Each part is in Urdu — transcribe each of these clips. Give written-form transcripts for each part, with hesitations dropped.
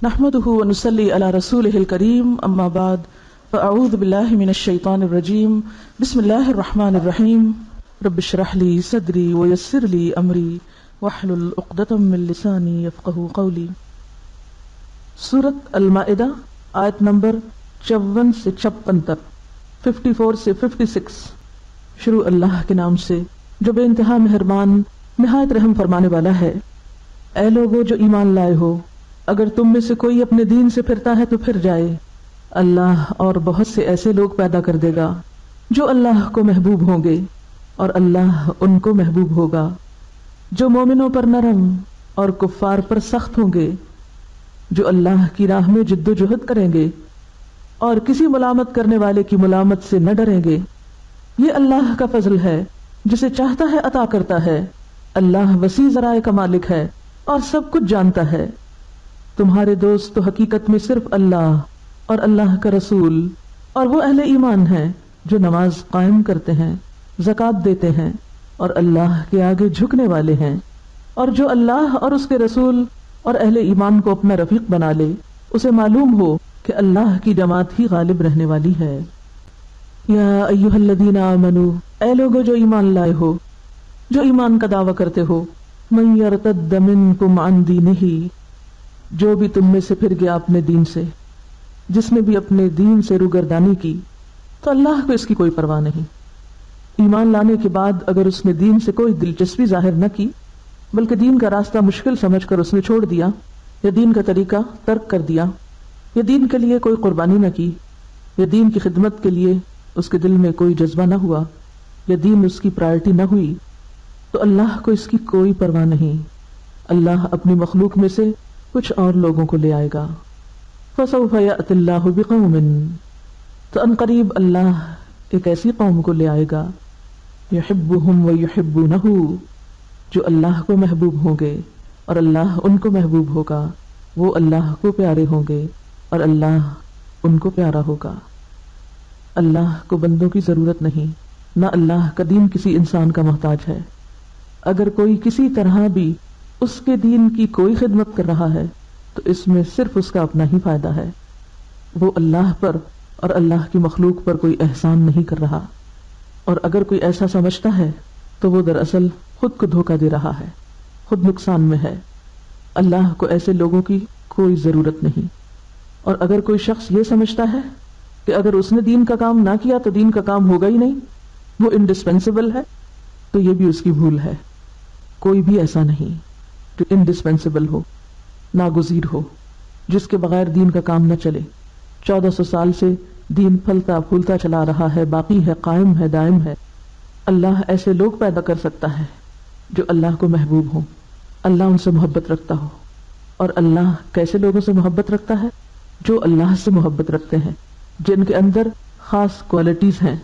نحمده ونصلي على رسوله الكريم اما بعد فاعوذ بالله من الشيطان الرجيم بسم الله الرحمن الرحيم رب اشرح لي صدري ويسر لي امري واحلل عقدة من لساني يفقهوا قولي۔ سورۃ المائدہ آیت نمبر 54 سے 56 تک، 54 سے 56۔ شروع اللہ کے نام سے جو بے انتہا مہربان نہایت رحم فرمانے والا ہے۔ اے لوگو جو ایمان لائے ہو، اگر تم میں سے کوئی اپنے دین سے پھرتا ہے تو پھر جائے، اللہ اور بہت سے ایسے لوگ پیدا کر دے گا جو اللہ کو محبوب ہوں گے اور اللہ ان کو محبوب ہوگا، جو مومنوں پر نرم اور کفار پر سخت ہوں گے، جو اللہ کی راہ میں جد و جہد کریں گے اور کسی ملامت کرنے والے کی ملامت سے نہ ڈریں گے۔ یہ اللہ کا فضل ہے، جسے چاہتا ہے عطا کرتا ہے۔ اللہ وسیع ذرائع کا مالک ہے اور سب کچھ جانتا ہے۔ تمہارے دوست تو حقیقت میں صرف اللہ اور اللہ کا رسول اور وہ اہل ایمان ہیں جو نماز قائم کرتے ہیں، زکوٰۃ دیتے ہیں اور اللہ کے آگے جھکنے والے ہیں، اور جو اللہ اور اس کے رسول اور اہل ایمان کو اپنا رفیق بنا لے، اسے معلوم ہو کہ اللہ کی جماعت ہی غالب رہنے والی ہے۔ یا ایھا الذین آمنوا، اے لوگو جو ایمان لائے ہو، جو ایمان کا دعویٰ کرتے ہو، من یرتد منکم عن دینہ، جو بھی تم میں سے پھر گیا اپنے دین سے، جس نے بھی اپنے دین سے روگردانی کی، تو اللہ کو اس کی کوئی پرواہ نہیں۔ ایمان لانے کے بعد اگر اس نے دین سے کوئی دلچسپی ظاہر نہ کی، بلکہ دین کا راستہ مشکل سمجھ کر اس نے چھوڑ دیا، یا دین کا طریقہ ترک کر دیا، یا دین کے لیے کوئی قربانی نہ کی، یا دین کی خدمت کے لیے اس کے دل میں کوئی جذبہ نہ ہوا، یا دین اس کی پرائرٹی نہ ہوئی، تو اللہ کو اس کی کوئی پرواہ نہیں۔ اللہ اپنی مخلوق میں سے کچھ اور لوگوں کو لے آئے گا۔ فَسَوْفَ يَأْتِ اللَّهُ بِقَوْمٍ، تو عنقریب اللہ ایک ایسی قوم کو لے آئے گا، يُحِبُّهُمْ وَيُحِبُّونَهُ، جو اللہ کو محبوب ہوں گے اور اللہ ان کو محبوب ہوگا، وہ اللہ کو پیارے ہوں گے اور اللہ ان کو پیارا ہوگا۔ اللہ کو بندوں کی ضرورت نہیں، نہ اللہ کا دین کسی انسان کا محتاج ہے۔ اگر کوئی کسی طرح بھی اس کے دین کی کوئی خدمت کر رہا ہے تو اس میں صرف اس کا اپنا ہی فائدہ ہے، وہ اللہ پر اور اللہ کی مخلوق پر کوئی احسان نہیں کر رہا۔ اور اگر کوئی ایسا سمجھتا ہے تو وہ دراصل خود کو دھوکہ دے رہا ہے، خود نقصان میں ہے۔ اللہ کو ایسے لوگوں کی کوئی ضرورت نہیں۔ اور اگر کوئی شخص یہ سمجھتا ہے کہ اگر اس نے دین کا کام نہ کیا تو دین کا کام ہوگا ہی نہیں، وہ انڈسپینسیبل ہے، تو یہ بھی اس کی بھول ہے۔ کوئی بھی ایسا نہیں جو انڈسپینسیبل ہو، ناگزیر ہو، جس کے بغیر دین کا کام نہ چلے۔ 1400 سال سے دین پھلتا پھولتا چلا رہا ہے، باقی ہے، قائم ہے، دائم ہے۔ اللہ ایسے لوگ پیدا کر سکتا ہے جو اللہ کو محبوب ہوں، اللہ ان سے محبت رکھتا ہو۔ اور اللہ کیسے لوگوں سے محبت رکھتا ہے؟ جو اللہ سے محبت رکھتے ہیں، جن کے اندر خاص کوالٹیز ہیں،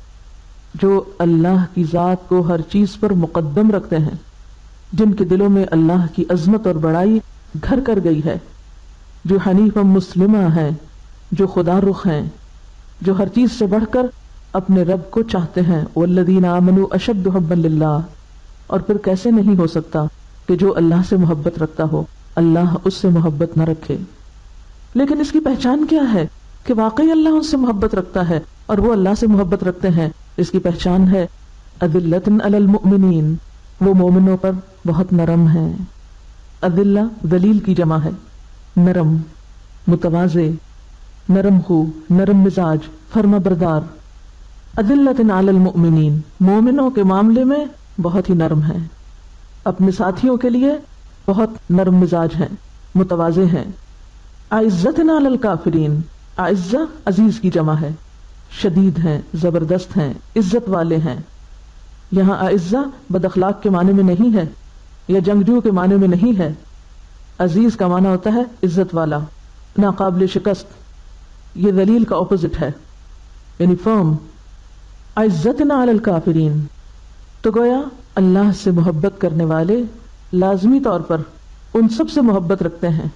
جو اللہ کی ذات کو ہر چیز پر مقدم رکھتے ہیں، جن کے دلوں میں اللہ کی عظمت اور بڑائی گھر کر گئی ہے، جو حنیفہ مسلمہ ہیں، جو خدا رخ ہیں، جو ہر چیز سے بڑھ کر اپنے رب کو چاہتے ہیں۔ والذین آمنوا اشد حبا للہ، اور پھر کیسے نہیں ہو سکتا کہ جو اللہ سے محبت رکھتا ہو اللہ اس سے محبت نہ رکھے؟ لیکن اس کی پہچان کیا ہے کہ واقعی اللہ ان سے محبت رکھتا ہے اور وہ اللہ سے محبت رکھتے ہیں؟ اس کی پہچان ہے اذلۃ علی المؤمنین، وہ مومنوں پر بہت نرم ہیں۔ اذلہ ذلیل کی جمع ہے، نرم، متواضع، نرم خو، نرم مزاج، فرما بردار۔ اذلۃ علی المؤمنین، مومنوں کے معاملے میں بہت ہی نرم ہیں، اپنے ساتھیوں کے لیے بہت نرم مزاج ہیں، متواضع ہیں۔ اعزۃ علی الکافرین، اعزہ عزیز کی جمع ہے، شدید ہیں، زبردست ہیں، عزت والے ہیں۔ یہاں اعزہ بد اخلاق کے معنی میں نہیں ہے یا جنگجو کے معنی میں نہیں ہے۔ عزیز کا معنی ہوتا ہے عزت والا، ناقابل شکست۔ یہ ذلیل کا اپوزٹ ہے، یعنی فرم۔ اعزتنا علی الکافرین، تو گویا اللہ سے محبت کرنے والے لازمی طور پر ان سب سے محبت رکھتے ہیں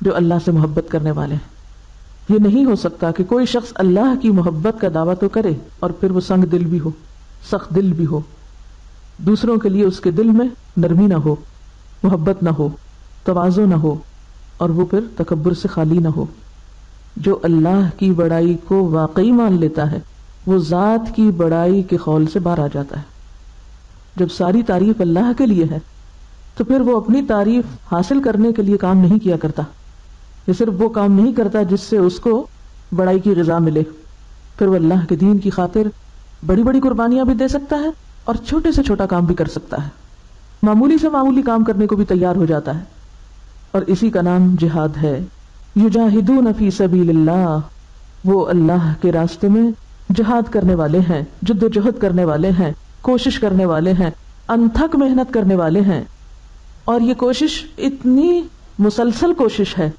جو اللہ سے محبت کرنے والے ہیں۔ یہ نہیں ہو سکتا کہ کوئی شخص اللہ کی محبت کا دعویٰ تو کرے اور پھر وہ سنگ دل بھی ہو، سخت دل بھی ہو، دوسروں کے لیے اس کے دل میں نرمی نہ ہو، محبت نہ ہو، تواضع نہ ہو، اور وہ پھر تکبر سے خالی نہ ہو. جو اللہ کی بڑائی کو واقعی مان لیتا ہے وہ ذات کی بڑائی کے خول سے باہر آ جاتا ہے. جب ساری تعریف اللہ کے لیے ہے تو پھر وہ اپنی تعریف حاصل کرنے کے لیے کام نہیں کیا کرتا. یہ صرف وہ کام نہیں کرتا جس سے اس کو بڑائی کی غذا ملے، پھر وہ اللہ کے دین کی خاطر بڑی بڑی قربانیاں بھی دے سکتا ہے اور چھوٹے سے چھوٹا کام بھی کر سکتا ہے، معمولی سے معمولی کام کرنے کو بھی تیار ہو جاتا ہے. اور اسی کا نام جہاد ہے. یجاہدون فی سبیل اللہ، وہ اللہ کے راستے میں جہاد کرنے والے ہیں، جد و جہد کرنے والے ہیں، کوشش کرنے والے ہیں، انتھک محنت کرنے والے ہیں. اور یہ کوشش اتنی مسلسل کوشش ہے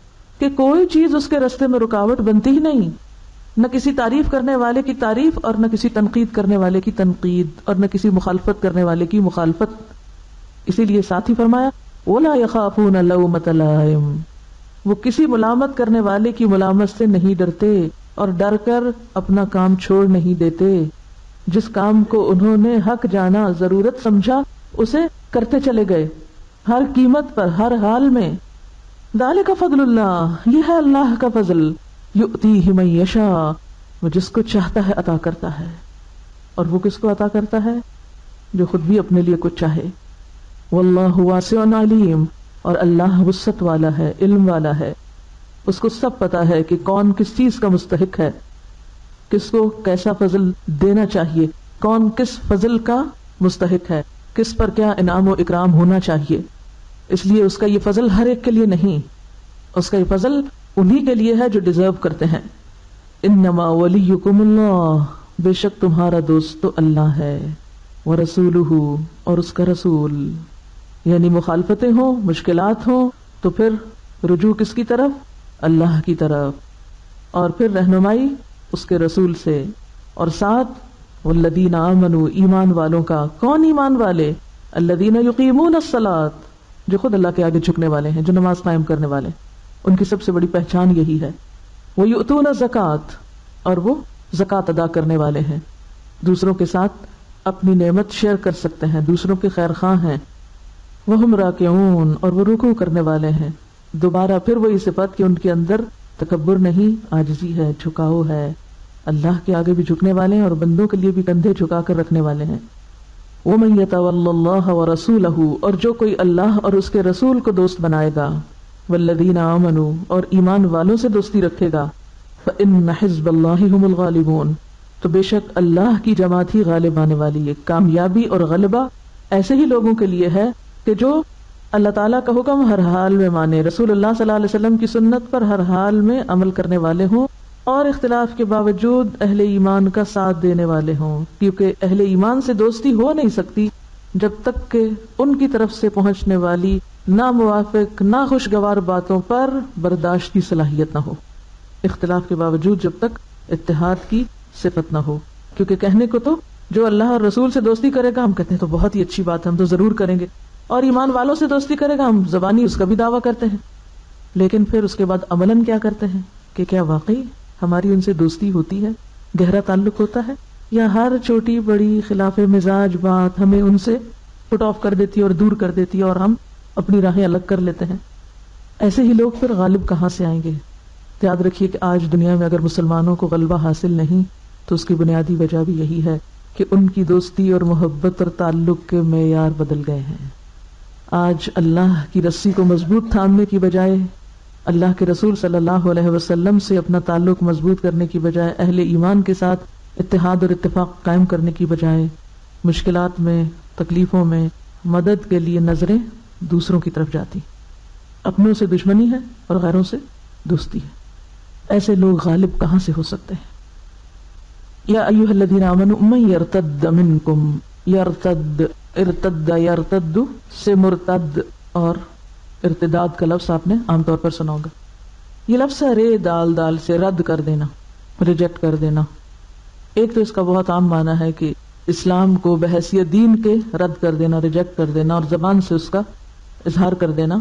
کہ کوئی چیز اس کے راستے میں رکاوٹ بنتی ہی نہیں، نہ کسی تعریف کرنے والے کی تعریف اور نہ کسی تنقید کرنے والے کی تنقید اور نہ کسی مخالفت کرنے والے کی مخالفت. اسی لیے ساتھ ہی فرمایا وَلَا يَخَافُونَ لَوْمَةَ لَائِمٍ، وہ کسی ملامت کرنے والے کی ملامت سے نہیں ڈرتے اور ڈر کر اپنا کام چھوڑ نہیں دیتے. جس کام کو انہوں نے حق جانا، ضرورت سمجھا، اسے کرتے چلے گئے ہر قیمت پر، ہر حال میں. ذالک فضل اللہ، یہ ہے اللہ کا فضل. یؤتیہ من یشاء، وہ جس کو چاہتا ہے عطا کرتا ہے. اور وہ کس کو عطا کرتا ہے؟ جو خود بھی اپنے لیے کچھ چاہے. واللہ واسع علیم، اور اللہ وسعت والا ہے، علم والا ہے. اس کو سب پتا ہے کہ کون کس چیز کا مستحق ہے، کس کو کیسا فضل دینا چاہیے، کون کس فضل کا مستحق ہے، کس پر کیا انعام و اکرام ہونا چاہیے. اس لیے اس کا یہ فضل ہر ایک کے لیے نہیں، اس کا یہ فضل انہی کے لیے ہے جو ڈیزرو کرتے ہیں. انما ولیکم اللہ، بے شک تمہارا دوست تو اللہ ہے، ورسولہ، اور اس کا رسول. یعنی مخالفتیں ہوں، مشکلات ہوں تو پھر رجوع کس کی طرف؟ اللہ کی طرف. اور پھر رہنمائی اس کے رسول سے. اور ساتھ والذین آمنوا، ایمان والوں کا. کون ایمان والے؟ الذین یقیمون الصلاۃ، جو خود اللہ کے آگے جھکنے والے ہیں، جو نماز قائم کرنے والے. ان کی سب سے بڑی پہچان یہی ہے. وَيُؤْتُونَ الزَّكَاةَ، اور وہ زکوٰۃ ادا کرنے والے ہیں، دوسروں کے ساتھ اپنی نعمت شیئر کر سکتے ہیں، دوسروں کے خیر خواہ ہیں. وَهُمْ رَاكِعُونَ، اور وہ رکوع کرنے والے ہیں. دوبارہ پھر وہی صفت کہ ان کے اندر تکبر نہیں، عاجزی ہے، جھکاؤ ہے. اللہ کے آگے بھی جھکنے والے ہیں اور بندوں کے لیے بھی کندھے جھکا کر رکھنے والے ہیں. وَمَن يَتَوَلَّ اللَّهَ وَرَسُولَهُ، اور جو کوئی اللہ اور اس کے رسول کو دوست بنائے گا. وَالَّذِينَ آمَنُوا، اور ایمان والوں سے دوستی رکھے گا. فَإِنَّ حِزْبَ اللَّهِ هُمُ الْغَالِبُونَ، تو بے شک اللہ کی جماعت ہی غالب آنے والی ہے. کامیابی اور غلبہ ایسے ہی لوگوں کے لیے ہے کہ جو اللہ تعالیٰ کا حکم ہر حال میں مانے، رسول اللہ صلی اللہ علیہ وسلم کی سنت پر ہر حال میں عمل کرنے والے ہوں، اور اختلاف کے باوجود اہل ایمان کا ساتھ دینے والے ہوں. کیونکہ اہل ایمان سے دوستی ہو نہیں سکتی جب تک کہ ان کی طرف سے پہنچنے والی ناموافق، ناخوشگوار باتوں پر برداشت کی صلاحیت نہ ہو. اختلاف کے باوجود جب تک اتحاد کی صفت نہ ہو. کیونکہ کہنے کو تو جو اللہ اور رسول سے دوستی کرے گا ہم کہتے ہیں تو بہت ہی اچھی بات ہے، ہم تو ضرور کریں گے. اور ایمان والوں سے دوستی کرے گا ہم زبانی اس کا بھی دعویٰ کرتے ہیں، لیکن پھر اس کے بعد عملاً کیا کرتے ہیں کہ کیا واقعی ہماری ان سے دوستی ہوتی ہے، گہرا تعلق ہوتا ہے، یا ہر چھوٹی بڑی خلاف مزاج بات ہمیں ان سے پٹ آف کر دیتی ہے اور دور کر دیتی ہے اور ہم اپنی راہیں الگ کر لیتے ہیں. ایسے ہی لوگ پھر غالب کہاں سے آئیں گے؟ یاد رکھیے کہ آج دنیا میں اگر مسلمانوں کو غلبہ حاصل نہیں تو اس کی بنیادی وجہ بھی یہی ہے کہ ان کی دوستی اور محبت اور تعلق کے معیار بدل گئے ہیں. آج اللہ کی رسی کو مضبوط تھامنے کی بجائے، اللہ کے رسول صلی اللہ علیہ وسلم سے اپنا تعلق مضبوط کرنے کی بجائے، اہل ایمان کے ساتھ اتحاد اور اتفاق قائم کرنے کی بجائے، مشکلات میں، تکلیفوں میں مدد کے لیے نظریں دوسروں کی طرف جاتی. اپنوں سے دشمنی ہے اور غیروں سے دوستی ہے. ایسے لوگ غالب کہاں سے ہو سکتے ہیں؟ یا ایھا الذین آمنوا من یرتد منکم، یرتد، ارتد، یرتد سے مرتد اور ارتداد کا لفظ آپ نے عام طور پر سنا ہوگا. یہ لفظ ہے رے دال دال سے رد کر دینا، ریجیکٹ کر دینا. ایک تو اس کا بہت عام معنی ہے کہ اسلام کو بحیثیت دین کے رد کر دینا، ریجیکٹ کر دینا اور زبان سے اس کا اظہار کر دینا،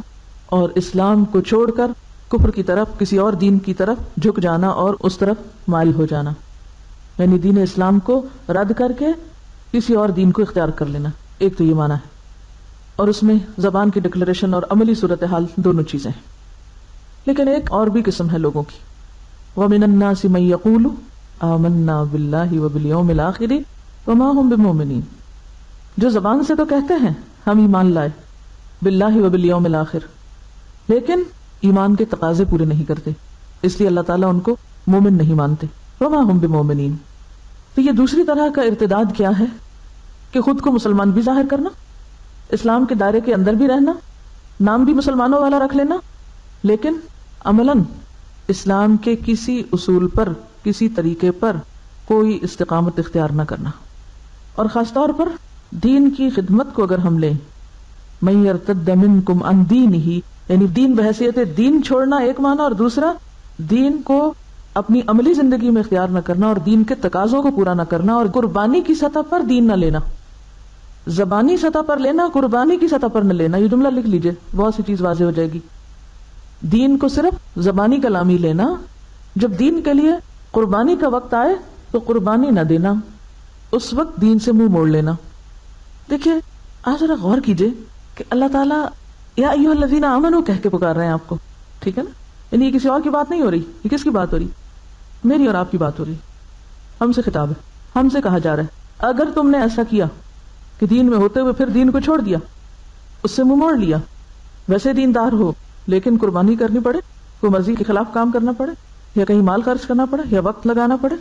اور اسلام کو چھوڑ کر کفر کی طرف، کسی اور دین کی طرف جھک جانا اور اس طرف مائل ہو جانا. یعنی دین اسلام کو رد کر کے کسی اور دین کو اختیار کر لینا. ایک تو یہ معنی ہے، اور اس میں زبان کی ڈکلیریشن اور عملی صورتحال دونوں چیزیں ہیں. لیکن ایک اور بھی قسم ہے لوگوں کی، وَمِنَ النَّاسِ مَن يَقُولُ آمَنَّا بِاللَّهِ وَبِالْيَوْمِ الْآخِرِ وَمَا هُمْ بِمُؤْمِنِينَ، جو زبان سے تو کہتے ہیں ہم ایمان لائے باللہ وبالیوم الآخر، لیکن ایمان کے تقاضے پورے نہیں کرتے، اس لیے اللہ تعالیٰ ان کو مومن نہیں مانتے، وَمَا هُمْ بِمُؤْمِنِينَ۔ تو یہ دوسری طرح کا ارتداد کیا ہے کہ خود کو مسلمان بھی ظاہر کرنا، اسلام کے دائرے کے اندر بھی رہنا، نام بھی مسلمانوں والا رکھ لینا، لیکن عملاً اسلام کے کسی اصول پر، کسی طریقے پر کوئی استقامت اختیار نہ کرنا۔ اور خاص طور پر دین کی خدمت کو اگر ہم لیں، مَن يَرْتَدَّ مِنْكُمْ عَنْ دِينِهِ، یعنی دین بحیثیت دین چھوڑنا ایک معنی، اور دوسرا دین کو اپنی عملی زندگی میں اختیار نہ کرنا اور دین کے تقاضوں کو پورا نہ کرنا، اور قربانی کی سطح پر دین نہ لینا، زبانی سطح پر لینا، قربانی کی سطح پر نہ لینا۔ یہ جملہ لکھ لیجئے، بہت سی چیز واضح ہو جائے گی۔ دین کو صرف زبانی کلامی لینا، جب دین کے لیے قربانی کا وقت آئے تو قربانی نہ دینا، اس وقت دین سے منہ موڑ لینا۔ دیکھیے آج ذرا غور کیجئے کہ اللہ تعالیٰ یا ایھا الذین آمنوا کہہ کے پکار رہے ہیں آپ کو، ٹھیک ہے نا؟ یعنی یہ کسی اور کی بات نہیں ہو رہی، یہ کس کی بات ہو رہی؟ میری اور آپ کی بات ہو رہی، ہم سے خطاب ہے، ہم سے کہا جا رہا ہے اگر تم نے ایسا کیا کہ دین میں ہوتے ہوئے پھر دین کو چھوڑ دیا، اس سے منہ موڑ لیا، ویسے دیندار ہو لیکن قربانی کرنی پڑے، کوئی مرضی کے خلاف کام کرنا پڑے، یا کہیں مال خرچ کرنا پڑے، یا وقت لگانا پڑے،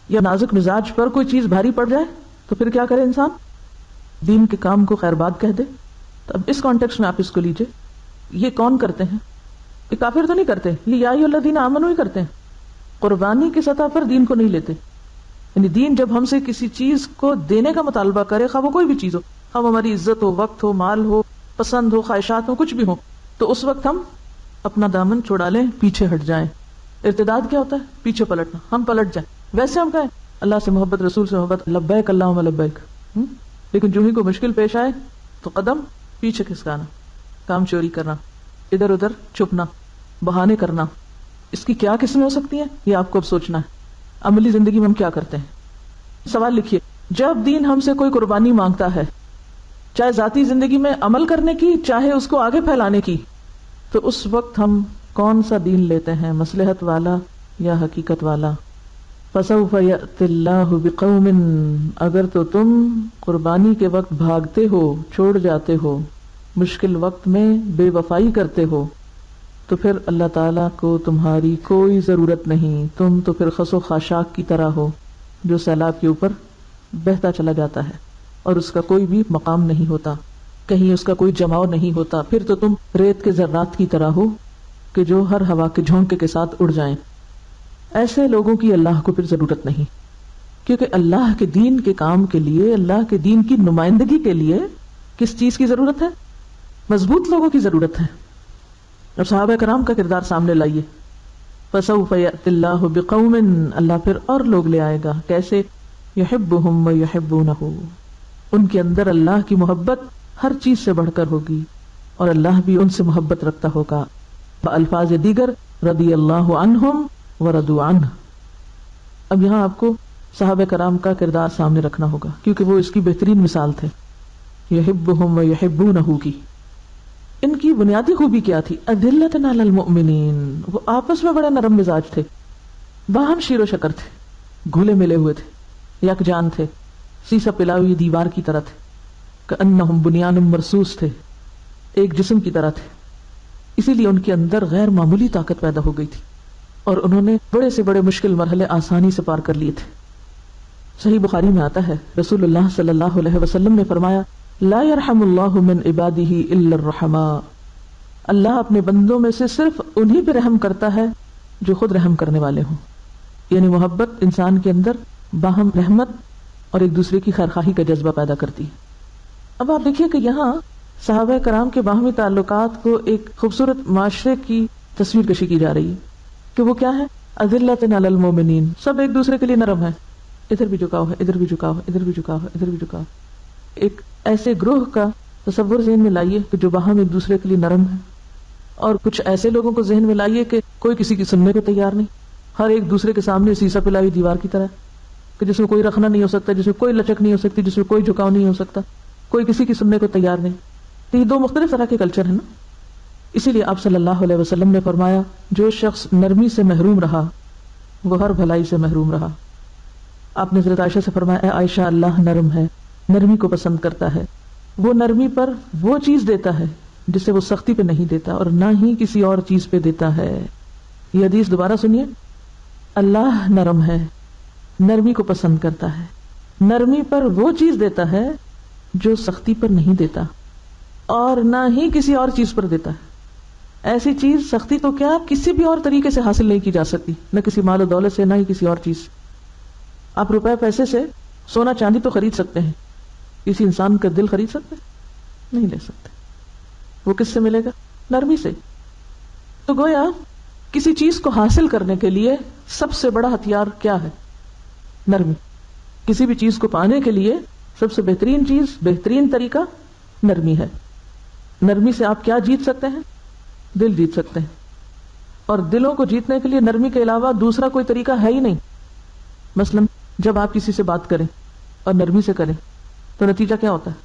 یا نازک مزاج پر کوئی چیز بھاری پڑ جائے، تو پھر کیا کرے انسان؟ دین کے کام کو خیر بات کہہ دے۔ تو اب اس کانٹیکسٹ میں آپ اس کو لیجئے، یہ کون کرتے ہیں؟ یہ کافر تو نہیں کرتے، یہ یا ایھا الذین آمنوا ہی کرتے ہیں، قربانی کی سطح پر دین کو نہیں لیتے۔ یعنی دین جب ہم سے کسی چیز کو دینے کا مطالبہ کرے، خواہ وہ کوئی بھی چیز ہو، خواہ ہماری عزت ہو، وقت ہو، مال ہو، پسند ہو، خواہشات ہو، کچھ بھی ہو، تو اس وقت ہم اپنا دامن چھڑا لیں، پیچھے ہٹ جائیں۔ ارتداد کیا ہوتا ہے؟ پیچھے پلٹنا، ہم پلٹ جائیں۔ ویسے ہم کہیں اللہ سے محبت، رسول سے محبت، لبیک اللہم لبیک، لیکن جو ہی کوئی مشکل پیش آئے تو قدم پیچھے کھسکانا، کام چوری کرنا، ادھر ادھر چھپنا، بہانے کرنا۔ اس کی کیا قسمیں ہو سکتی ہیں یہ آپ کو اب سوچنا ہے۔ عملی زندگی میں ہم کیا کرتے ہیں؟ سوال لکھیے، جب دین ہم سے کوئی قربانی مانگتا ہے، چاہے ذاتی زندگی میں عمل کرنے کی، چاہے اس کو آگے پھیلانے کی، تو اس وقت ہم کون سا دین لیتے ہیں؟ مصلحت والا یا حقیقت والا؟ فَسَوْفَ يَأْتِ اللَّهُ بِقَوْمٍ، اگر تو تم قربانی کے وقت بھاگتے ہو، چھوڑ جاتے ہو، مشکل وقت میں بے وفائی کرتے ہو، تو پھر اللہ تعالیٰ کو تمہاری کوئی ضرورت نہیں، تم تو پھر خس و خاشاک کی طرح ہو جو سیلاب کے اوپر بہتا چلا جاتا ہے اور اس کا کوئی بھی مقام نہیں ہوتا، کہیں اس کا کوئی جماؤ نہیں ہوتا۔ پھر تو تم ریت کے ذرات کی طرح ہو کہ جو ہر ہوا کے جھونکے کے ساتھ اڑ جائیں۔ ایسے لوگوں کی اللہ کو پھر ضرورت نہیں، کیونکہ اللہ کے دین کے کام کے لیے، اللہ کے دین کی نمائندگی کے لیے کس چیز کی ضرورت ہے؟ مضبوط لوگوں کی ضرورت ہے۔ اور صحابہ کرام کا کردار سامنے لائیے، فَسَوْفَ يَأْتِ اللَّهُ بِقَوْمٍ، اللہ پھر اور لوگ لے آئے گا، کیسے؟ يُحِبُّهُمْ وَيُحِبُّونَهُ، ان کے اندر اللہ کی محبت ہر چیز سے بڑھ کر ہوگی اور اللہ بھی ان سے محبت رکھتا ہوگا۔ الفاظ دیگر رضی اللہ عنہم ورضوا عنہ۔ اب یہاں آپ کو صحابہ کرام کا کردار سامنے رکھنا ہوگا کیونکہ وہ اس کی بہترین مثال تھے، يُحِبُّهُمْ وَيُحِبُّونَهُ کی۔ ان کی بنیادی خوبی کیا تھی؟ اذلۃ علی المؤمنین، وہ آپس میں بڑے نرم مزاج تھے، باہم شیر و شکر تھے، گھلے ملے ہوئے تھے، یکجان تھے، سیسا پلائی ہوئی دیوار کی طرح تھے، کأنہم بنیان مرصوص تھے، ایک جسم کی طرح تھے۔ اسی لیے ان کے اندر غیر معمولی طاقت پیدا ہو گئی تھی اور انہوں نے بڑے سے بڑے مشکل مرحلے آسانی سے پار کر لیے تھے۔ صحیح بخاری میں آتا ہے، رسول اللہ صلی اللہ علیہ وسلم نے فرمایا، لا يرحم اللہ من عباده الا الرحماء، اللہ اپنے بندوں میں سے صرف انہی پہ رحم کرتا ہے جو خود رحم کرنے والے ہوں۔ یعنی محبت انسان کے اندر باہم رحمت اور ایک دوسرے کی خیرخواہی کا جذبہ پیدا کرتی ہے۔ اب آپ دیکھیے کہ یہاں صحابہ کرام کے باہمی تعلقات کو ایک خوبصورت معاشرے کی تصویر کشی کی جا رہی ہے کہ وہ کیا ہے؟ اذلۃ علی المؤمنین، سب ایک دوسرے کے لیے نرم ہے، ادھر بھی جھکاؤ ہے، ادھر بھی جھکاؤ ہے، ادھر بھی جھکاؤ ہے، ادھر بھی جھکاؤ۔ ایک ایسے گروہ کا تصور ذہن میں لائیے کہ جو باہم ایک دوسرے کے لیے نرم ہے، اور کچھ ایسے لوگوں کو ذہن میں لائیے کہ کوئی کسی کی سننے کو تیار نہیں، ہر ایک دوسرے کے سامنے سیسا پلائی دیوار کی طرح کہ جس میں کوئی رکھنا نہیں ہو سکتا، جس میں کوئی لچک نہیں ہو سکتی، جس میں کوئی جھکاؤ نہیں ہو سکتا، کوئی کسی کی سننے کو تیار نہیں۔ تو یہ دو مختلف طرح کے کلچر ہیں نا۔ اسی لیے آپ صلی اللہ علیہ وسلم نے فرمایا جو شخص نرمی سے محروم رہا وہ ہر بھلائی سے محروم رہا. آپ نے حضرت عائشہ سے فرمایا اے عائشہ اللہ نرم ہے، نرمی کو پسند کرتا ہے، وہ نرمی پر وہ چیز دیتا ہے جسے وہ سختی پہ نہیں دیتا اور نہ ہی کسی اور چیز پہ دیتا ہے. یہ حدیث دوبارہ سنیے، اللہ نرم ہے، نرمی کو پسند کرتا ہے، نرمی پر وہ چیز دیتا ہے جو سختی پر نہیں دیتا اور نہ ہی کسی اور چیز پر دیتا ہے. ایسی چیز سختی تو کیا کسی بھی اور طریقے سے حاصل نہیں کی جا سکتی، نہ کسی مال و دولت سے، نہ ہی کسی اور چیز. آپ روپے پیسے سے سونا چاندی تو خرید سکتے ہیں، کسی انسان کا دل خرید سکتے نہیں لے سکتے. وہ کس سے ملے گا؟ نرمی سے. تو گویا کسی چیز کو حاصل کرنے کے لیے سب سے بڑا ہتھیار کیا ہے؟ نرمی. کسی بھی چیز کو پانے کے لیے سب سے بہترین چیز، بہترین طریقہ نرمی ہے. نرمی سے آپ کیا جیت سکتے ہیں؟ دل جیت سکتے ہیں. اور دلوں کو جیتنے کے لیے نرمی کے علاوہ دوسرا کوئی طریقہ ہے ہی نہیں. مثلا جب آپ کسی سے بات کریں اور نرمی سے کریں تو نتیجہ کیا ہوتا ہے؟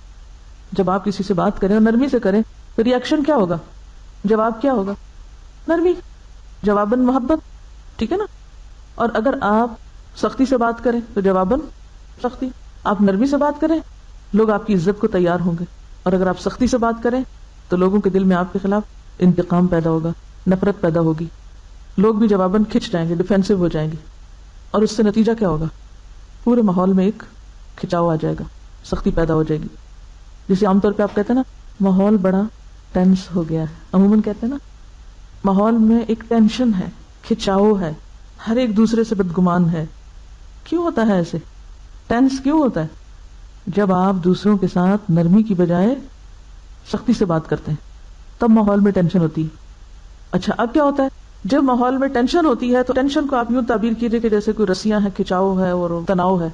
جب آپ کسی سے بات کریں اور نرمی سے کریں تو ری ایکشن کیا ہوگا؟ جواب کیا ہوگا؟ نرمی، جواباً محبت. ٹھیک ہے نا؟ اور اگر آپ سختی سے بات کریں تو جواباً سختی. آپ نرمی سے بات کریں لوگ آپ کی عزت کو تیار ہوں گے، اور اگر آپ سختی سے بات کریں تو لوگوں کے دل میں آپ کے خلاف انتقام پیدا ہوگا، نفرت پیدا ہوگی. لوگ بھی جواباً کھنچ جائیں گے، ڈیفینسو ہو جائیں گے، اور اس سے نتیجہ کیا ہوگا؟ پورے ماحول میں ایک کھچاؤ آ جائے گا، سختی پیدا ہو جائے گی. جسے عام طور پہ آپ کہتے ہیں نا ماحول بڑا ٹینس ہو گیا ہے، عموماً کہتے ہیں نا ماحول میں ایک ٹینشن ہے، کھچاؤ ہے، ہر ایک دوسرے سے بدگمان ہے. کیوں ہوتا ہے ایسے؟ ٹینس کیوں ہوتا ہے؟ جب آپ دوسروں کے ساتھ نرمی کی بجائے سختی سے بات کرتے ہیں تب ماحول میں ٹینشن ہوتی ہے. اچھا اب کیا ہوتا ہے؟ جب ماحول میں ٹینشن ہوتی ہے تو ٹینشن کو آپ یوں تعبیر کیجئے کہ جیسے کوئی رسیاں ہیں، کھچاؤ ہے اور تناؤ ہے.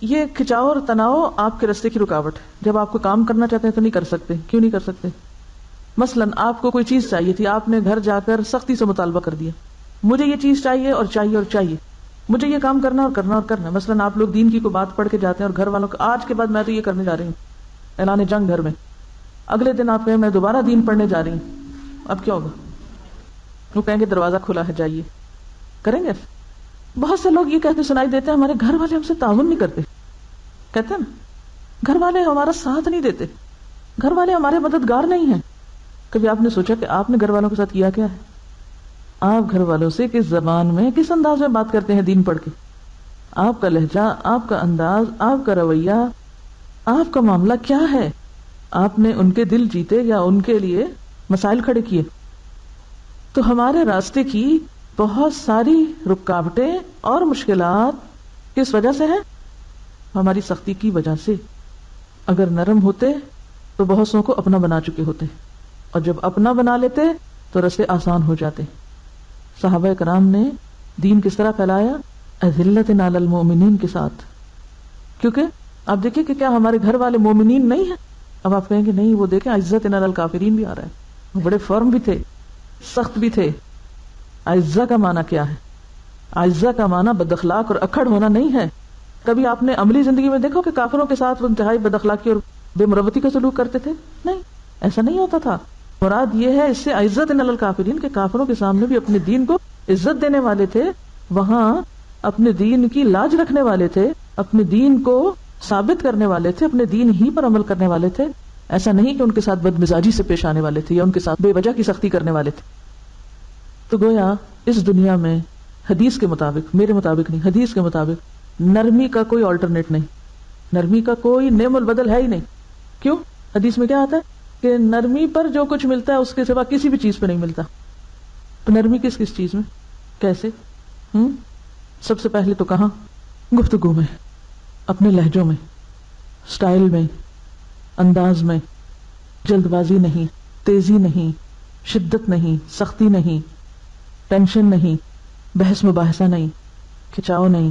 یہ کھچاؤ اور تناؤ آپ کے راستے کی رکاوٹ ہے. جب آپ کو کام کرنا چاہتے ہیں تو نہیں کر سکتے. کیوں نہیں کر سکتے؟ مثلا آپ کو کوئی چیز چاہیے تھی، آپ نے گھر جا کر سختی سے مطالبہ کر دیا، مجھے یہ چیز چاہیے اور چاہیے اور چاہیے، مجھے یہ کام کرنا اور کرنا اور کرنا. مثلا آپ لوگ دین کی کوئی بات پڑھ کے جاتے ہیں اور گھر والوں کو آج کے بعد میں تو یہ کرنے جا رہی ہوں، اعلان جنگ گھر میں. اگلے دن آپ کہیں میں دوبارہ دین پڑھنے جا رہی ہوں، اب کیا ہوگا؟ وہ کہیں گے دروازہ کھلا ہے جائیے. کریں گے؟ بہت سے لوگ یہ کہتے سنائی دیتے ہیں ہمارے گھر والے ہم سے تعاون نہیں کرتے. کہتے ہیں نا گھر والے ہمارا ساتھ نہیں دیتے، گھر والے ہمارے مددگار نہیں ہیں. کبھی آپ نے سوچا کہ آپ نے گھر والوں کے ساتھ کیا کیا ہے؟ آپ گھر والوں سے کس زبان میں، کس انداز میں بات کرتے ہیں دین پڑھ کے؟ آپ کا لہجہ، آپ کا انداز، آپ کا رویہ، آپ کا معاملہ کیا ہے؟ آپ نے ان کے دل جیتے یا ان کے لیے مسائل کھڑے کیے؟ تو ہمارے راستے کی بہت ساری رکاوٹیں اور مشکلات کس وجہ سے ہیں؟ ہماری سختی کی وجہ سے. اگر نرم ہوتے تو بہت سو کو اپنا بنا چکے ہوتے، اور جب اپنا بنا لیتے تو راستے آسان ہو جاتے. صحابہ کرام نے دین کس طرح پھیلایا؟ اذلت علی المؤمنین کے ساتھ. کیونکہ آپ دیکھیں کہ کیا ہمارے گھر والے مومنین نہیں ہیں؟ اب آپ کہیں گے نہیں، وہ دیکھیں عزت علی الکافرین بھی آ رہا ہے. وہ بڑے فرم بھی تھے، سخت بھی تھے. عزہ کا معنی کیا ہے؟ عزہ کا معنی بد اخلاق اور اکھڑ ہونا نہیں ہے. کبھی آپ نے عملی زندگی میں دیکھو کہ کافروں کے ساتھ وہ انتہائی بد اخلاقی اور بے مروتی کا سلوک کرتے تھے؟ نہیں، ایسا نہیں ہوتا تھا. مراد یہ ہے اس سے عزت علی الکافرین کے کافروں کے سامنے بھی اپنے دین کو عزت دینے والے تھے، وہاں اپنے دین کی لاج رکھنے والے تھے، اپنے دین کو ثابت کرنے والے تھے، اپنے دین ہی پر عمل کرنے والے تھے. ایسا نہیں کہ ان کے ساتھ بد مزاجی سے پیش آنے والے تھے یا ان کے ساتھ بے وجہ کی سختی کرنے والے تھے. تو گویا اس دنیا میں حدیث کے مطابق، میرے مطابق نہیں، حدیث کے مطابق نرمی کا کوئی آلٹرنیٹ نہیں، نرمی کا کوئی نعم البدل ہے ہی نہیں. کیوں؟ حدیث میں کیا آتا ہے کہ نرمی پر جو کچھ ملتا ہے اس کے سوا کسی بھی چیز پہ نہیں ملتا. تو نرمی کس کس چیز میں، کیسے؟ سب سے پہلے تو کہاں؟ گفتگو میں، اپنے لہجوں میں، سٹائل میں، انداز میں. جلد بازی نہیں، تیزی نہیں، شدت نہیں، سختی نہیں، ٹینشن نہیں، بحث مباحثہ نہیں، کھچاؤ نہیں.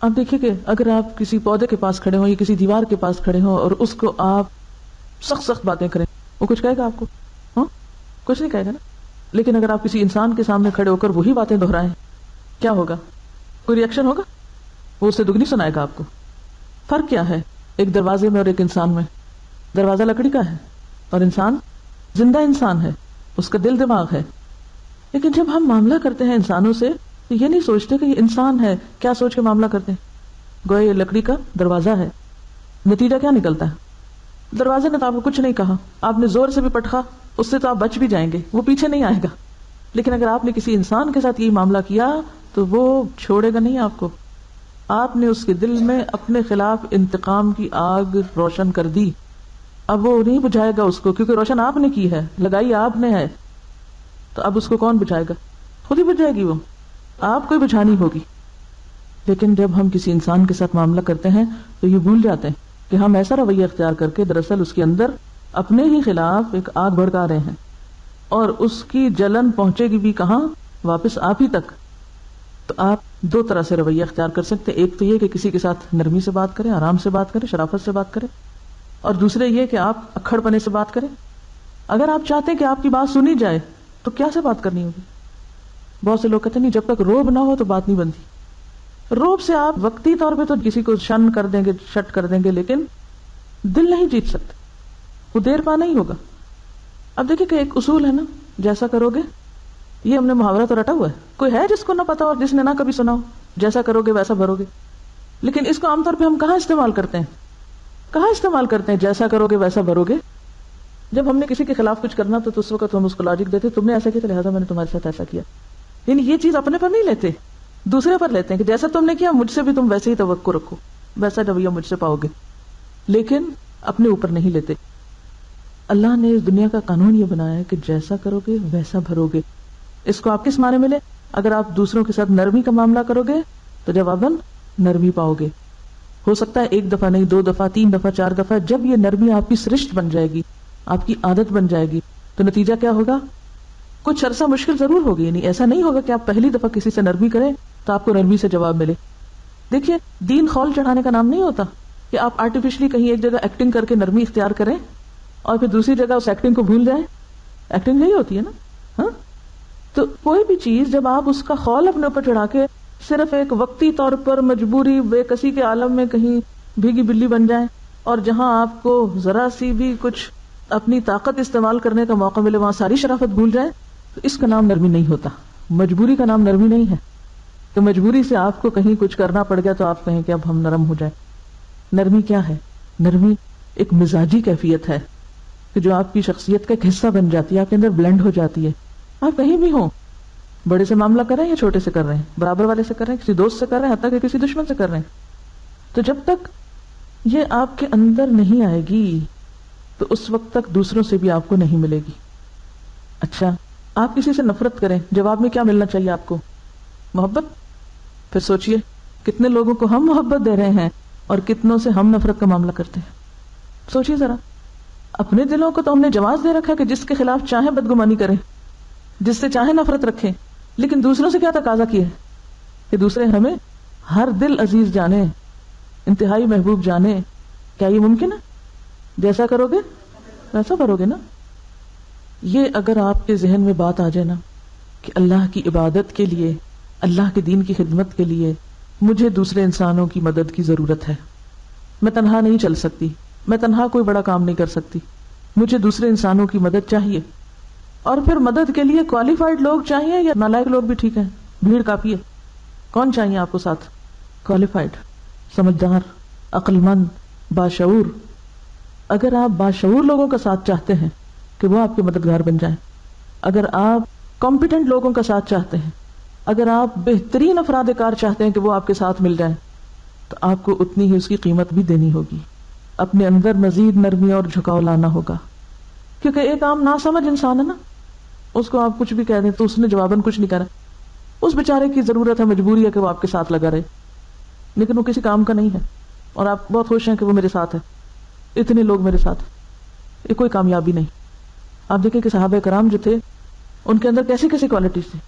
آپ دیکھیے کہ اگر آپ کسی پودے کے پاس کھڑے ہوں یا کسی دیوار کے پاس کھڑے ہوں اور اس کو آپ سخت سخت باتیں کریں، وہ کچھ کہے گا آپ کو؟ کچھ نہیں کہے گا نا. لیکن اگر آپ کسی انسان کے سامنے کھڑے ہو کر وہی باتیں دہرائیں، کیا ہوگا؟ کوئی ری ایکشن ہوگا؟ وہ اسے دگنی سنائے گا آپ کو. فرق کیا ہے ایک دروازے میں اور ایک انسان میں؟ دروازہ لکڑی کا ہے اور انسان زندہ انسان ہے. اس کا دل دماغ ہے. لیکن جب ہم معاملہ کرتے ہیں انسانوں سے تو یہ نہیں سوچتے کہ یہ انسان ہے. کیا سوچ کے معاملہ کرتے ہیں؟ گویا یہ لکڑی کا دروازہ ہے. نتیجہ کیا نکلتا ہے؟ دروازے نے تو آپ کو کچھ نہیں کہا, آپ نے زور سے بھی پٹخا, اس سے تو آپ بچ بھی جائیں گے, وہ پیچھے نہیں آئے گا. لیکن اگر آپ نے کسی انسان کے ساتھ یہ معاملہ کیا تو وہ چھوڑے گا نہیں آپ کو. آپ نے اس کے دل میں اپنے خلاف انتقام کی آگ روشن کر دی. اب وہ نہیں بجھائے گا اس کو, کیونکہ روشن آپ نے کی ہے, لگائی آپ نے ہے. تو اب اس کو کون بجھائے گا؟ خود ہی بجھ جائے گی, وہ آپ کو ہی بجھانی ہوگی. لیکن جب ہم کسی انسان کے ساتھ معاملہ کرتے ہیں تو یہ بھول جاتے ہیں کہ ہم ایسا رویہ اختیار کر کے دراصل اس کے اندر اپنے ہی خلاف ایک آگ بھڑکا رہے ہیں, اور اس کی جلن پہنچے گی بھی کہاں؟ واپس آپ ہی تک. تو آپ دو طرح سے رویہ اختیار کر سکتے ہیں. ایک تو یہ کہ کسی کے ساتھ نرمی سے بات کریں, آرام سے بات کریں, شرافت سے بات کریں. اور دوسرے یہ کہ آپ اکھڑ پنے سے بات کریں. اگر آپ چاہتے ہیں کہ آپ کی بات سنی جائے تو کیا سے بات کرنی ہوگی؟ بہت سے لوگ کہتے ہیں نہیں, جب تک روب نہ ہو تو بات نہیں بنتی. روب سے آپ وقتی طور پہ تو کسی کو شن کر دیں گے, شٹ کر دیں گے, لیکن دل نہیں جیت سکتے, وہ دیر پا نہیں ہوگا. اب دیکھیں کہ ایک اصول ہے نا, جیسا کرو گے, یہ ہم نے محاورہ تو رٹا ہوا ہے, کوئی ہے جس کو نہ پتا اور جس نے نہ کبھی سنا ہو, جیسا کرو گے ویسا بھرو گے. لیکن اس کو عام طور پہ ہم کہاں استعمال کرتے ہیں؟ جیسا کرو گے ویسا بھرو گے. جب ہم نے کسی کے خلاف کچھ کرنا تو اس وقت ہم اس کو لاجک دیتے, تم نے ایسا کیا تو لہٰذا میں نے تمہارے ساتھ ایسا کیا. یعنی یہ چیز اپنے پر نہیں لیتے, دوسرے پر لیتے ہیں کہ جیسا تم نے کیا مجھ سے بھی تم ویسے ہی توقع رکھو, ویسا رویہ مجھ سے پاؤ گے. لیکن اپنے اوپر نہیں لیتے. اللہ نے اس دنیا کا قانون یہ بنایا ہے کہ جیسا کرو گے ویسا بھرو گے. اس کو آپ کس معنی ملے؟ اگر آپ دوسروں کے ساتھ نرمی کا معاملہ کرو گے تو جواباً نرمی پاؤ گے. ہو سکتا ہے ایک دفعہ نہیں, 2 دفعہ, 3 دفعہ, 4 دفعہ. جب یہ نرمی آپ کی سرشت بن جائے گی, آپ کی عادت بن جائے گی, تو نتیجہ کیا ہوگا؟ کچھ عرصہ مشکل ضرور ہوگی. یعنی ایسا نہیں ہوگا کہ آپ پہلی دفعہ کسی سے نرمی کریں تو آپ کو نرمی سے جواب ملے. دیکھیے, دین خول چڑھانے کا نام نہیں ہوتا کہ آپ آرٹیفیشلی کہیں ایک جگہ ایکٹنگ کر کے نرمی اختیار کریں اور پھر دوسری جگہ اس ایکٹنگ کو بھول جائیں. ایکٹنگ نہیں ہوتی ہے نا. ہاں, تو کوئی بھی چیز جب آپ اس کا خول اپنے اوپر چڑھا کے صرف ایک وقتی طور پر مجبوری بے کسی کے عالم میں کہیں بھیگی بلی بن جائیں, اور جہاں آپ کو ذرا سی بھی کچھ اپنی طاقت استعمال کرنے کا موقع ملے وہاں ساری شرافت بھول جائیں, تو اس کا نام نرمی نہیں ہوتا. مجبوری کا نام نرمی نہیں ہے. تو مجبوری سے آپ کو کہیں کچھ کرنا پڑ گیا تو آپ کہیں کہ اب ہم نرم ہو جائیں. نرمی کیا ہے؟ نرمی ایک مزاجی کیفیت ہے کہ جو آپ کی شخصیت کا ایک حصہ بن جاتی ہے, آپ کے اندر بلینڈ ہو جاتی ہے. آپ کہیں بھی ہوں, بڑے سے معاملہ کر رہے ہیں یا چھوٹے سے کر رہے ہیں, برابر والے سے کر رہے ہیں, کسی دوست سے کر رہے ہیں, حتیٰ کہ کسی دشمن سے کر رہے ہیں, تو جب تک یہ آپ کے اندر نہیں آئے گی تو اس وقت تک دوسروں سے بھی آپ کو نہیں ملے گی. اچھا, آپ کسی سے نفرت کریں, جواب میں کیا ملنا چاہیے آپ کو؟ محبت. پھر سوچئے کتنے لوگوں کو ہم محبت دے رہے ہیں اور کتنوں سے ہم نفرت کا معاملہ کرتے ہیں. سوچئے ذرا, اپنے دلوں کو تو ہم نے جواز دے رکھا کہ جس کے خلاف چاہیں بدگمانی کریں, جس سے چاہیں نفرت رکھیں, لیکن دوسروں سے کیا تقاضا کیا ہے کہ دوسرے ہمیں ہر دل عزیز جانے, انتہائی محبوب جانے. کیا یہ ممکن ہے؟ جیسا کرو گے ویسا بھرو گے نا. یہ اگر آپ کے ذہن میں بات آ جائے نا کہ اللہ کی عبادت کے لیے, اللہ کے دین کی خدمت کے لیے مجھے دوسرے انسانوں کی مدد کی ضرورت ہے, میں تنہا نہیں چل سکتی, میں تنہا کوئی بڑا کام نہیں کر سکتی, مجھے دوسرے انسانوں کی مدد چاہیے. اور پھر مدد کے لیے کوالیفائڈ لوگ چاہیے یا نالائق لوگ بھی ٹھیک ہیں, بھیڑ کافی ہے. کون چاہیے آپ کو ساتھ؟ کوالیفائڈ, سمجھدار, عقل مند, باشعور. اگر آپ باشعور لوگوں کا ساتھ چاہتے ہیں کہ وہ آپ کے مددگار بن جائیں, اگر آپ کمپیٹنٹ لوگوں کا ساتھ چاہتے ہیں, اگر آپ بہترین افراد کار چاہتے ہیں کہ وہ آپ کے ساتھ مل جائیں, تو آپ کو اتنی ہی اس کی قیمت بھی دینی ہوگی. اپنے اندر مزید نرمی اور جھکاؤ لانا ہوگا, کیونکہ ایک عام ناسمجھ انسان ہے نا, اس کو آپ کچھ بھی کہہ دیں تو اس نے جواباً کچھ نہیں کرا. اس بیچارے کی ضرورت ہے, مجبوری ہے کہ وہ آپ کے ساتھ لگا رہے, لیکن وہ کسی کام کا نہیں ہے, اور آپ بہت خوش ہیں کہ وہ میرے ساتھ ہے, اتنے لوگ میرے ساتھ, یہ کوئی کامیابی نہیں. آپ دیکھیں کہ صحابہ کرام جو تھے ان کے اندر کیسی کیسی کوالٹیز تھی,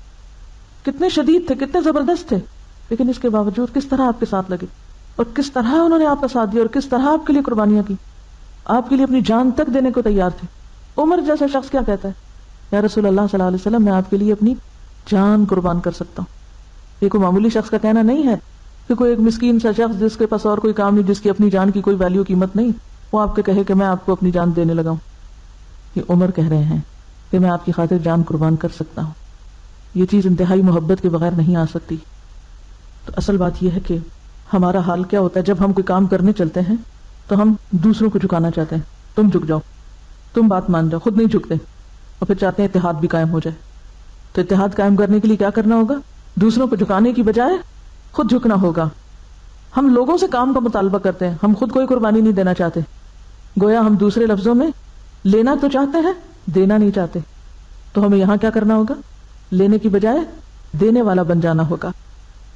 کتنے شدید تھے, کتنے زبردست تھے, لیکن اس کے باوجود کس طرح آپ کے ساتھ لگے, اور کس طرح انہوں نے آپ کا ساتھ دیا, اور کس طرح آپ کے لیے قربانیاں کی, آپ کے لیے اپنی جان تک دینے کو تیار تھے. عمر جیسا شخص کیا کہتا ہے, یا رسول اللہ صلی اللہ علیہ وسلم, میں آپ کے لیے اپنی جان قربان کر سکتا ہوں. یہ کوئی معمولی شخص کا کہنا نہیں ہے کہ کوئی ایک مسکین سا شخص جس کے پاس اور کوئی کام نہیں, جس کی اپنی جان کی کوئی ویلیو قیمت نہیں, وہ آپ کے کہے کہ میں آپ کو اپنی جان دینے لگا ہوں. یہ عمر کہہ رہے ہیں. کہ میں آپ کی خاطر جان قربان کر سکتا ہوں. یہ چیز انتہائی محبت کے بغیر نہیں آ سکتی. تو اصل بات یہ ہے کہ ہمارا حال کیا ہوتا ہے جب ہم کوئی کام کرنے چلتے ہیں تو ہم دوسروں کو جھکانا چاہتے ہیں. تم جھک جاؤ, تم بات مان جاؤ, خود نہیں جھکتے, اور پھر چاہتے ہیں اتحاد بھی قائم ہو جائے. تو اتحاد قائم کرنے کے لیے کیا کرنا ہوگا؟ دوسروں کو جھکانے کی بجائے خود جھکنا ہوگا. ہم لوگوں سے کام کا مطالبہ کرتے ہیں, ہم خود کوئی قربانی نہیں دینا چاہتے. گویا ہم دوسرے لفظوں میں لینا تو چاہتے ہیں, دینا نہیں چاہتے. تو ہمیں یہاں کیا کرنا ہوگا؟ لینے کی بجائے دینے والا بن جانا ہوگا.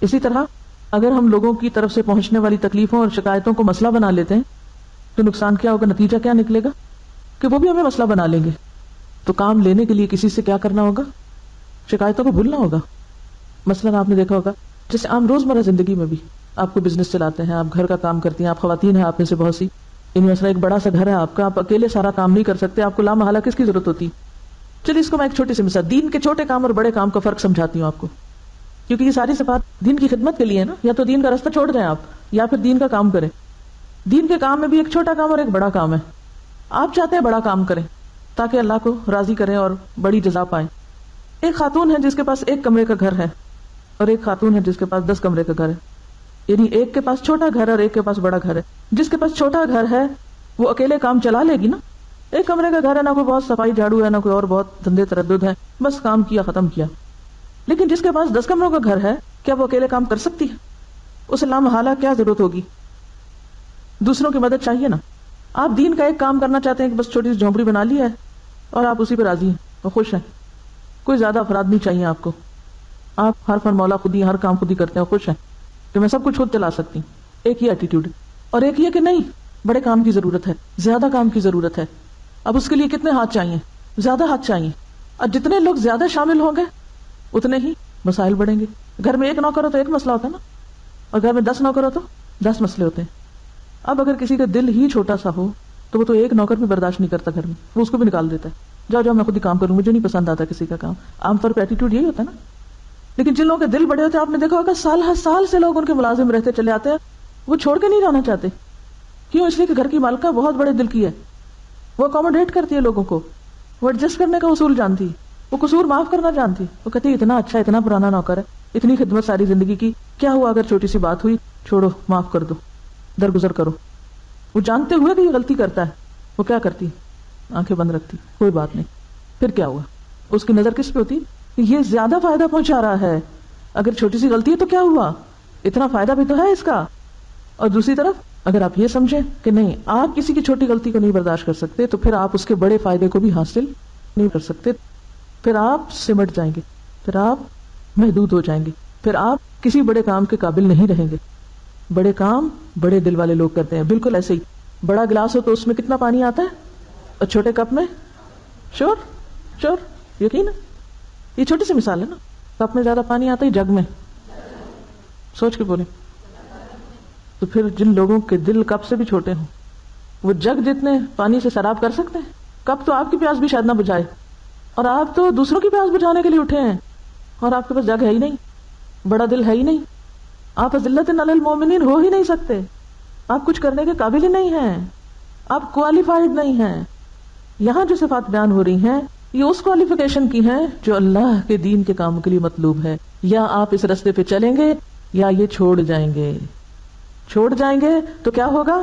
اسی طرح اگر ہم لوگوں کی طرف سے پہنچنے والی تکلیفوں اور شکایتوں کو مسئلہ بنا لیتے ہیں تو نقصان کیا ہوگا؟ نتیجہ کیا نکلے گا کہ وہ بھی ہمیں مسئلہ بنا لیں گے. تو کام لینے کے لیے کسی سے کیا کرنا ہوگا؟ شکایتوں کو بھولنا ہوگا. مثلا آپ نے دیکھا ہوگا جیسے عام روزمرہ زندگی میں بھی آپ کو بزنس چلاتے ہیں, آپ گھر کا کام کرتی ہیں, آپ خواتین ہیں, آپ میں سے بہت سی, مثلا ایک بڑا سا گھر ہے آپ کا, آپ اکیلے سارا کام نہیں کر سکتے, آپ کو لامحالہ کس کی ضرورت ہوتی؟ چلیے اس کو میں ایک چھوٹی سی مثال دین کے چھوٹے کام اور بڑے کام کا فرق سمجھاتی ہوں آپ کو, کیونکہ یہ ساری صفات دین کی خدمت کے لیے ہے نا. یا تو دین کا راستہ چھوڑ دیں آپ, یا پھر دین کا کام کریں. دین کے کام میں بھی ایک چھوٹا کام اور ایک بڑا کام ہے. آپ چاہتے ہیں بڑا کام کریں تاکہ اللہ کو راضی کریں اور بڑی جزا پائیں. ایک خاتون ہے جس کے پاس 1 کمرے کا گھر ہے اور ایک خاتون ہے جس کے پاس 10 کمرے کا گھر ہے. یعنی ایک کے پاس چھوٹا گھر ہے اور ایک کے پاس بڑا گھر ہے. جس کے پاس چھوٹا گھر ہے وہ اکیلے کام چلا لے گی نا. 1 کمرے کا گھر ہے, نہ کوئی بہت صفائی جھاڑو ہے, نہ کوئی اور بہت دھندے تردد ہے, بس کام کیا ختم کیا. لیکن جس کے پاس 10 کمروں کا گھر ہے, کیا وہ اکیلے کام کر سکتی ہے؟ اسے لامحالہ کیا ضرورت ہوگی؟ دوسروں کی مدد چاہیے نا. آپ دین کا ایک کام کرنا چاہتے ہیں کہ بس چھوٹی سی جھونپڑی بنا لی ہے اور آپ اسی پہ راضی ہیں اور خوش ہیں, کوئی زیادہ افراد نہیں چاہیے آپ کو. آپ ہر فرمولا خود ہی, ہر کام خود ہی کرتے ہیں اور خوش ہیں کہ میں سب کچھ خود چلا سکتی ہوں. ایک ہی ایٹیٹیوڈ. اور ایک یہ کہ نہیں, بڑے کام کی ضرورت ہے, زیادہ کام کی ضرورت ہے. اب اس کے لیے کتنے ہاتھ چاہیے؟ زیادہ ہاتھ چاہیے. اور جتنے لوگ زیادہ شامل ہوں گے اتنے ہی مسائل بڑھیں گے. گھر میں 1 نوکر ہو تو 1 مسئلہ ہوتا ہے نا, اور گھر میں 10 نوکر ہو تو 10 مسئلے ہوتے ہیں. اب اگر کسی کا دل ہی چھوٹا سا ہو تو وہ تو 1 نوکر بھی برداشت نہیں کرتا گھر میں, وہ اس کو بھی نکال دیتا ہے. جاؤ جاؤ میں خود ہی کام کروں, مجھے نہیں پسند آتا کسی کا کام. عام طور پہ ایٹیٹیوڈ یہی ہوتا ہے نا. لیکن جن لوگوں کے دل بڑے ہوتے ہیں, آپ نے دیکھا ہوگا سال ہر سال سے لوگ ان کے ملازم رہتے چلے آتے ہیں, وہ چھوڑ کے نہیں جانا چاہتے. کیوں؟ اس لیے کہ گھر کی مالکہ بہت بڑے دل کی ہے, وہ اکوموڈیٹ کرتی ہے لوگوں کو, وہ ایڈجسٹ کرنے کا اصول جانتی, وہ قصور معاف کرنا جانتی. وہ کہتی ہے اتنا اچھا, اتنا پرانا نوکر ہے, اتنی خدمت ساری زندگی کی, کیا ہوا اگر چھوٹی سی بات ہوئی, چھوڑو معاف کر دو, درگزر کرو. وہ جانتے ہوئے کہ یہ غلطی کرتا ہے, وہ کیا کرتی؟ آنکھیں بند رکھتی, کوئی بات نہیں. پھر کیا ہوا؟ اس کی نظر کس پہ ہوتی؟ یہ زیادہ فائدہ پہنچا رہا ہے, اگر چھوٹی سی غلطی ہے تو کیا ہوا, اتنا فائدہ بھی تو ہے اس کا. اور دوسری طرف اگر آپ یہ سمجھیں کہ نہیں, آپ کسی کی چھوٹی غلطی کو نہیں برداشت کر سکتے, تو پھر آپ اس کے بڑے فائدے کو بھی حاصل نہیں کر سکتے. پھر آپ سمٹ جائیں گے, پھر آپ محدود ہو جائیں گے, پھر آپ کسی بڑے کام کے قابل نہیں رہیں گے. بڑے کام بڑے دل والے لوگ کرتے ہیں. بالکل ایسے ہی بڑا گلاس ہو تو اس میں کتنا پانی آتا ہے, اور چھوٹے کپ میں شور شور. یقین ہے, یہ چھوٹی سی مثال ہے نا. کپ میں زیادہ پانی آتا ہے, جگ میں, سوچ کے بولیں. تو پھر جن لوگوں کے دل کپ سے بھی چھوٹے ہوں, وہ جگ جتنے پانی سے سیراب کر سکتے ہیں. کپ تو آپ کی پیاس بھی شاید نہ بجھائے, اور آپ تو دوسروں کی پیاس بجھانے کے لیے اٹھے ہیں, اور آپ کے پاس جگ ہے ہی نہیں, بڑا دل ہے ہی نہیں. آپ اذلۃ علی المومنین ہو ہی نہیں سکتے, آپ کچھ کرنے کے قابل ہی نہیں ہیں, آپ کوالیفائڈ نہیں ہیں. یہاں جو صفات بیان ہو رہی ہیں یہ اس کوالیفیکیشن کی ہیں جو اللہ کے دین کے کاموں کے لیے مطلوب ہے. یا آپ اس راستے پہ چلیں گے یا یہ چھوڑ جائیں گے. چھوڑ جائیں گے تو کیا ہوگا؟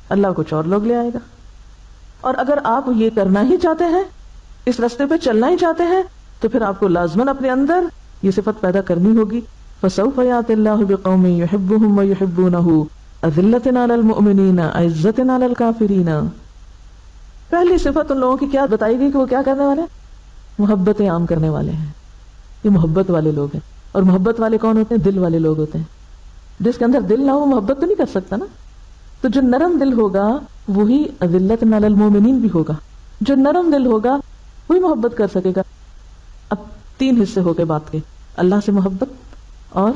اللہ کچھ اور لوگ لے آئے گا. اور اگر آپ یہ کرنا ہی چاہتے ہیں, اس راستے پہ چلنا ہی چاہتے ہیں, تو پھر آپ کو لازماً اپنے اندر یہ صفت پیدا کرنی ہوگی. فَسَوْفَ يَأْتِ اللَّهُ بِقَوْمٍ يُحِبُّهُمْ وَيُحِبُّونَهُ أَذِلَّةٍ عَلَى الْمُؤْمِنِينَ أَعِزَّةٍ عَلَى الْكَافِرِينَ. پہلی صفت ان لوگوں کی کیا بتائی گئی کہ وہ کیا کرنے والے ہیں؟ محبت عام کرنے والے ہیں. یہ محبت والے لوگ ہیں. اور محبت والے کون ہوتے ہیں؟ دل والے لوگ ہوتے ہیں. جس کے اندر دل نہ ہو محبت تو نہیں کر سکتا نا. تو جو نرم دل ہوگا وہی اذلۃ علی المومنین بھی ہوگا. جو نرم دل ہوگا وہی محبت کر سکے گا. اب 3 حصے ہو گئے بات کے, اللہ سے محبت اور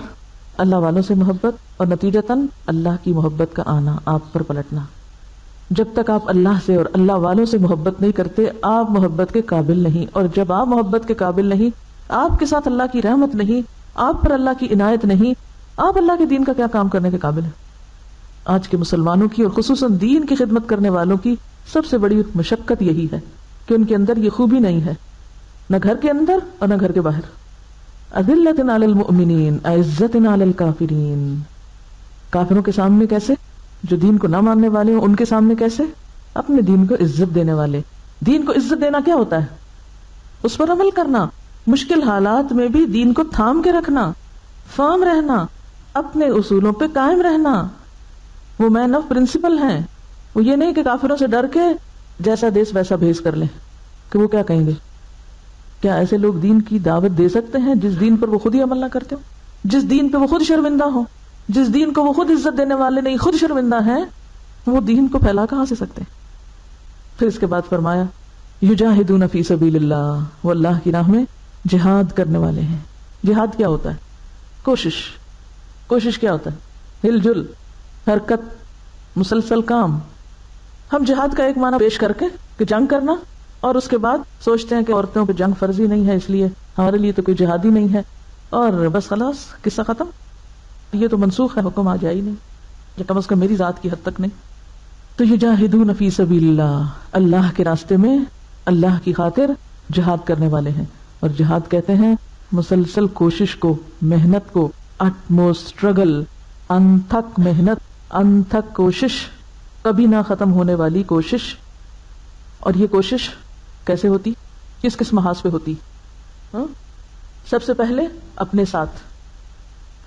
اللہ والوں سے محبت, اور نتیجتاً اللہ کی محبت کا آنا, آپ پر پلٹنا. جب تک آپ اللہ سے اور اللہ والوں سے محبت نہیں کرتے, آپ محبت کے قابل نہیں. اور جب آپ محبت کے قابل نہیں, آپ کے ساتھ اللہ کی رحمت نہیں, آپ پر اللہ کی عنایت نہیں, آپ اللہ کے دین کا کیا کام کرنے کے قابل ہیں؟ آج کے مسلمانوں کی اور خصوصاً دین کی خدمت کرنے والوں کی سب سے بڑی مشقت یہی ہے کہ ان کے اندر یہ خوبی نہیں ہے نہ گھر کے اندر اور نہ گھر کے باہر. اذلۃ علی المؤمنین اعزۃ علی الکافرین. کافروں کے سامنے کیسے؟ جو دین کو نہ ماننے والے ہیں ان کے سامنے کیسے؟ اپنے دین کو عزت دینے والے. دین کو عزت دینا کیا ہوتا ہے؟ اس پر عمل کرنا، مشکل حالات میں بھی دین کو تھام کے رکھنا، فرم رہنا، اپنے اصولوں پہ قائم رہنا. وہ مین آف پرنسپل ہیں. وہ یہ نہیں کہ کافروں سے ڈر کے جیسا دیس ویسا بھیس کر لیں کہ وہ کیا کہیں گے. کیا ایسے لوگ دین کی دعوت دے سکتے ہیں جس دین پر وہ خود ہی عمل نہ کرتے ہو، جس دین پہ وہ خود شرمندہ ہو، جس دین کو وہ خود عزت دینے والے نہیں خود شرمندہ ہیں؟ وہ دین کو پھیلا کہاں سے سکتے ہیں؟ پھر اس کے بعد فرمایا یجاہدون فی سبیل اللہ، وہ اللہ کی راہ میں جہاد کرنے والے ہیں. جہاد کیا ہوتا ہے؟ کوشش. کوشش کیا ہوتا ہے؟ ہل جل، حرکت، مسلسل کام. ہم جہاد کا ایک معنی پیش کر کے کہ جنگ کرنا، اور اس کے بعد سوچتے ہیں کہ عورتوں پہ جنگ فرضی نہیں ہے اس لیے ہمارے لیے تو کوئی جہاد ہی نہیں ہے، اور بس خلاص قصہ ختم. یہ تو منسوخ ہے، حکم آ جائے ہی نہیں، یا کم از کم میری ذات کی حد تک نہیں. تو یجاہدون فی سبیل اللہ، اللہ کے راستے میں اللہ کی خاطر جہاد کرنے والے ہیں. اور جہاد کہتے ہیں مسلسل کوشش کو، محنت کو، اٹموسٹ اسٹرگل، انتھک محنت، انتھک کوشش، کبھی نہ ختم ہونے والی کوشش. اور یہ کوشش کیسے ہوتی؟ کس کس محاذ پہ ہوتی؟ سب سے پہلے اپنے ساتھ.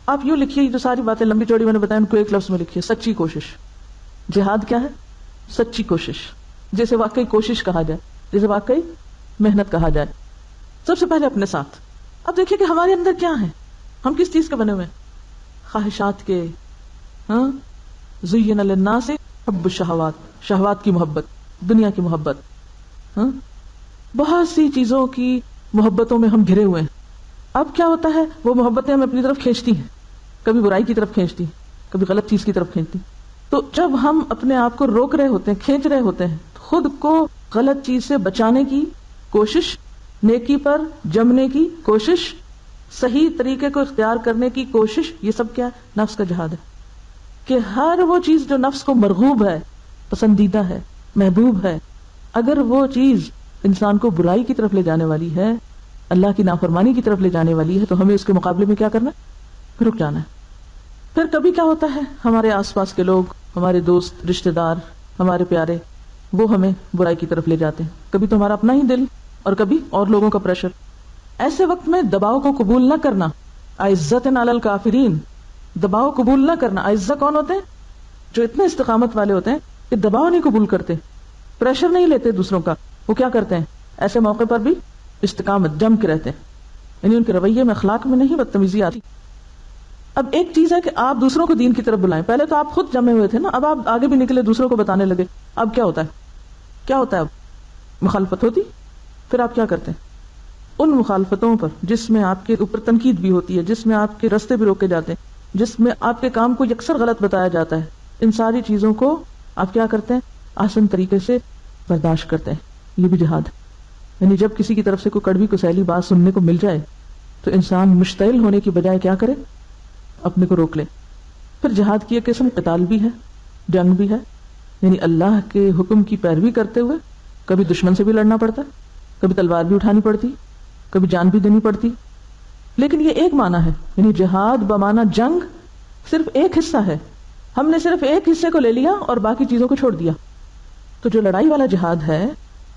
آپ یوں لکھیے، جو ساری باتیں لمبی چوڑی میں نے بتایا ان کو ایک لفظ میں لکھیے، سچی کوشش. جہاد کیا ہے؟ سچی کوشش، جیسے واقعی کوشش کہا جائے، جیسے واقعی محنت کہا جائے. سب سے پہلے اپنے ساتھ. اب دیکھیے کہ ہمارے اندر کیا ہے، ہم کس چیز کے بنے ہوئے ہیں؟ خواہشات کے. زین للناس حب الشہوات، شہوات کی محبت، دنیا کی محبت، بہت سی چیزوں کی محبتوں میں ہم گھرے ہوئے ہیں. اب کیا ہوتا ہے؟ وہ محبتیں ہمیں اپنی طرف کھینچتی ہیں، کبھی برائی کی طرف کھینچتی ہیں، کبھی غلط چیز کی طرف کھینچتی. تو جب ہم اپنے آپ کو روک رہے ہوتے ہیں، کھینچ رہے ہوتے ہیں، خود کو غلط چیز سے بچانے کی کوشش، نیکی پر جمنے کی کوشش، صحیح طریقے کو اختیار کرنے کی کوشش، یہ سب کیا ہے؟ نفس کا جہاد ہے. کہ ہر وہ چیز جو نفس کو مرغوب ہے، پسندیدہ ہے، محبوب ہے، اگر وہ چیز انسان کو برائی کی طرف لے جانے والی ہے، اللہ کی نافرمانی کی طرف لے جانے والی ہے، تو ہمیں اس کے مقابلے میں کیا کرنا ہے؟ رک جانا ہے. پھر کبھی کیا ہوتا ہے، ہمارے آس پاس کے لوگ، ہمارے دوست، رشتہ دار، ہمارے پیارے، وہ ہمیں برائی کی طرف لے جاتے ہیں. کبھی تو ہمارا اپنا ہی دل، اور کبھی اور لوگوں کا پریشر. ایسے وقت میں دباؤ کو قبول نہ کرنا. عزت علی الکافرین، دباؤ قبول نہ کرنا. عزہ کون ہوتے ہیں؟ جو اتنے استقامت والے ہوتے ہیں کہ دباؤ نہیں قبول کرتے، پریشر نہیں لیتے دوسروں کا. وہ کیا کرتے ہیں؟ ایسے موقع پر بھی استقامت جم کے رہتے ہیں، یعنی ان کے رویے میں، اخلاق میں نہیں بدتمیزی آتی. اب ایک چیز ہے کہ آپ دوسروں کو دین کی طرف بلائیں. پہلے تو آپ خود جمے ہوئے تھے نا، اب آپ آگے بھی نکلے، دوسروں کو بتانے لگے. اب کیا ہوتا ہے؟ کیا ہوتا ہے؟ اب مخالفت ہوتی. پھر آپ کیا کرتے ہیں؟ ان مخالفتوں پر جس میں آپ کے اوپر تنقید بھی ہوتی ہے، جس میں آپ کے راستے بھی روکے جاتے ہیں، جس میں آپ کے کام کو یکسر غلط بتایا جاتا ہے، ان ساری چیزوں کو آپ کیا کرتے ہیں؟ آسان طریقے سے برداشت کرتے ہیں. یہ بھی جہاد ہے. یعنی جب کسی کی طرف سے کوئی کڑوی کسیلی بات سننے کو مل جائے تو انسان مشتعل ہونے کی بجائے کیا کرے؟ اپنے کو روک لے. پھر جہاد کی ایک قسم قتال بھی ہے، جنگ بھی ہے، یعنی اللہ کے حکم کی پیروی کرتے ہوئے کبھی دشمن سے بھی لڑنا پڑتا، کبھی تلوار بھی اٹھانی پڑتی، کبھی جان بھی دینی پڑتی. لیکن یہ ایک معنی ہے، یعنی جہاد بمعنی جنگ صرف ایک حصہ ہے. ہم نے صرف ایک حصے کو لے لیا اور باقی چیزوں کو چھوڑ دیا. تو جو لڑائی والا جہاد ہے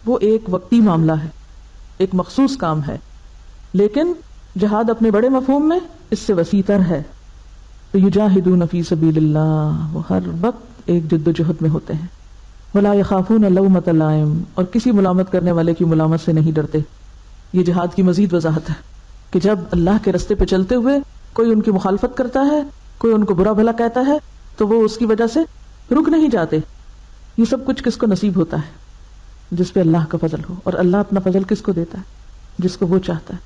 وہ ایک وقتی معاملہ ہے، ایک مخصوص کام ہے. لیکن جہاد اپنے بڑے مفہوم میں اس سے وسیع تر ہے. تو یجاہدون فی سبیل اللہ، وہ ہر وقت ایک جد و جہد میں ہوتے ہیں. ولا یخافون لومۃ لائم، اور کسی ملامت کرنے والے کی ملامت سے نہیں ڈرتے. یہ جہاد کی مزید وضاحت ہے کہ جب اللہ کے رستے پہ چلتے ہوئے کوئی ان کی مخالفت کرتا ہے، کوئی ان کو برا بھلا کہتا ہے، تو وہ اس کی وجہ سے رک نہیں جاتے. یہ سب کچھ کس کو نصیب ہوتا ہے؟ جس پہ اللہ کا فضل ہو. اور اللہ اپنا فضل کس کو دیتا ہے؟ جس کو وہ چاہتا ہے.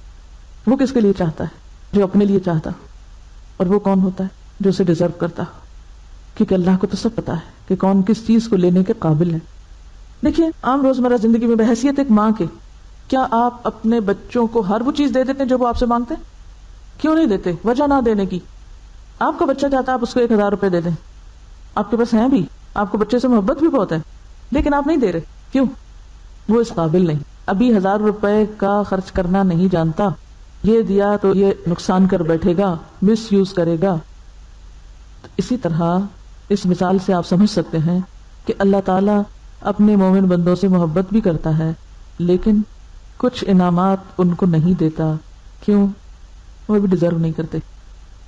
وہ کس کے لیے چاہتا ہے؟ جو اپنے لیے چاہتا ہو. اور وہ کون ہوتا ہے؟ جو اسے ڈیزرو کرتا ہو. کیونکہ اللہ کو تو سب پتا ہے کہ کون کس چیز کو لینے کے قابل ہے. دیکھیے عام روزمرہ زندگی میں بحیثیت ایک ماں کے، کیا آپ اپنے بچوں کو ہر وہ چیز دے دیتے ہیں جو وہ آپ سے مانگتے ہیں؟ کیوں نہیں دیتے؟ وجہ نہ دینے کی. آپ کا بچہ چاہتا ہے آپ اس کو 1000 روپے دے دیں، آپ کے پاس ہیں بھی، آپ کو بچے سے محبت بھی بہت ہے، لیکن آپ نہیں دے رہے. کیوں؟ وہ اس قابل نہیں. ابھی 1000 روپے کا خرچ کرنا نہیں جانتا، یہ دیا تو یہ نقصان کر بیٹھے گا، مس یوز کرے گا. اسی طرح اس مثال سے آپ سمجھ سکتے ہیں کہ اللہ تعالیٰ اپنے مومن بندوں سے محبت بھی کرتا ہے، لیکن کچھ انعامات ان کو نہیں دیتا. کیوں؟ وہ بھی ڈیزرو نہیں کرتے،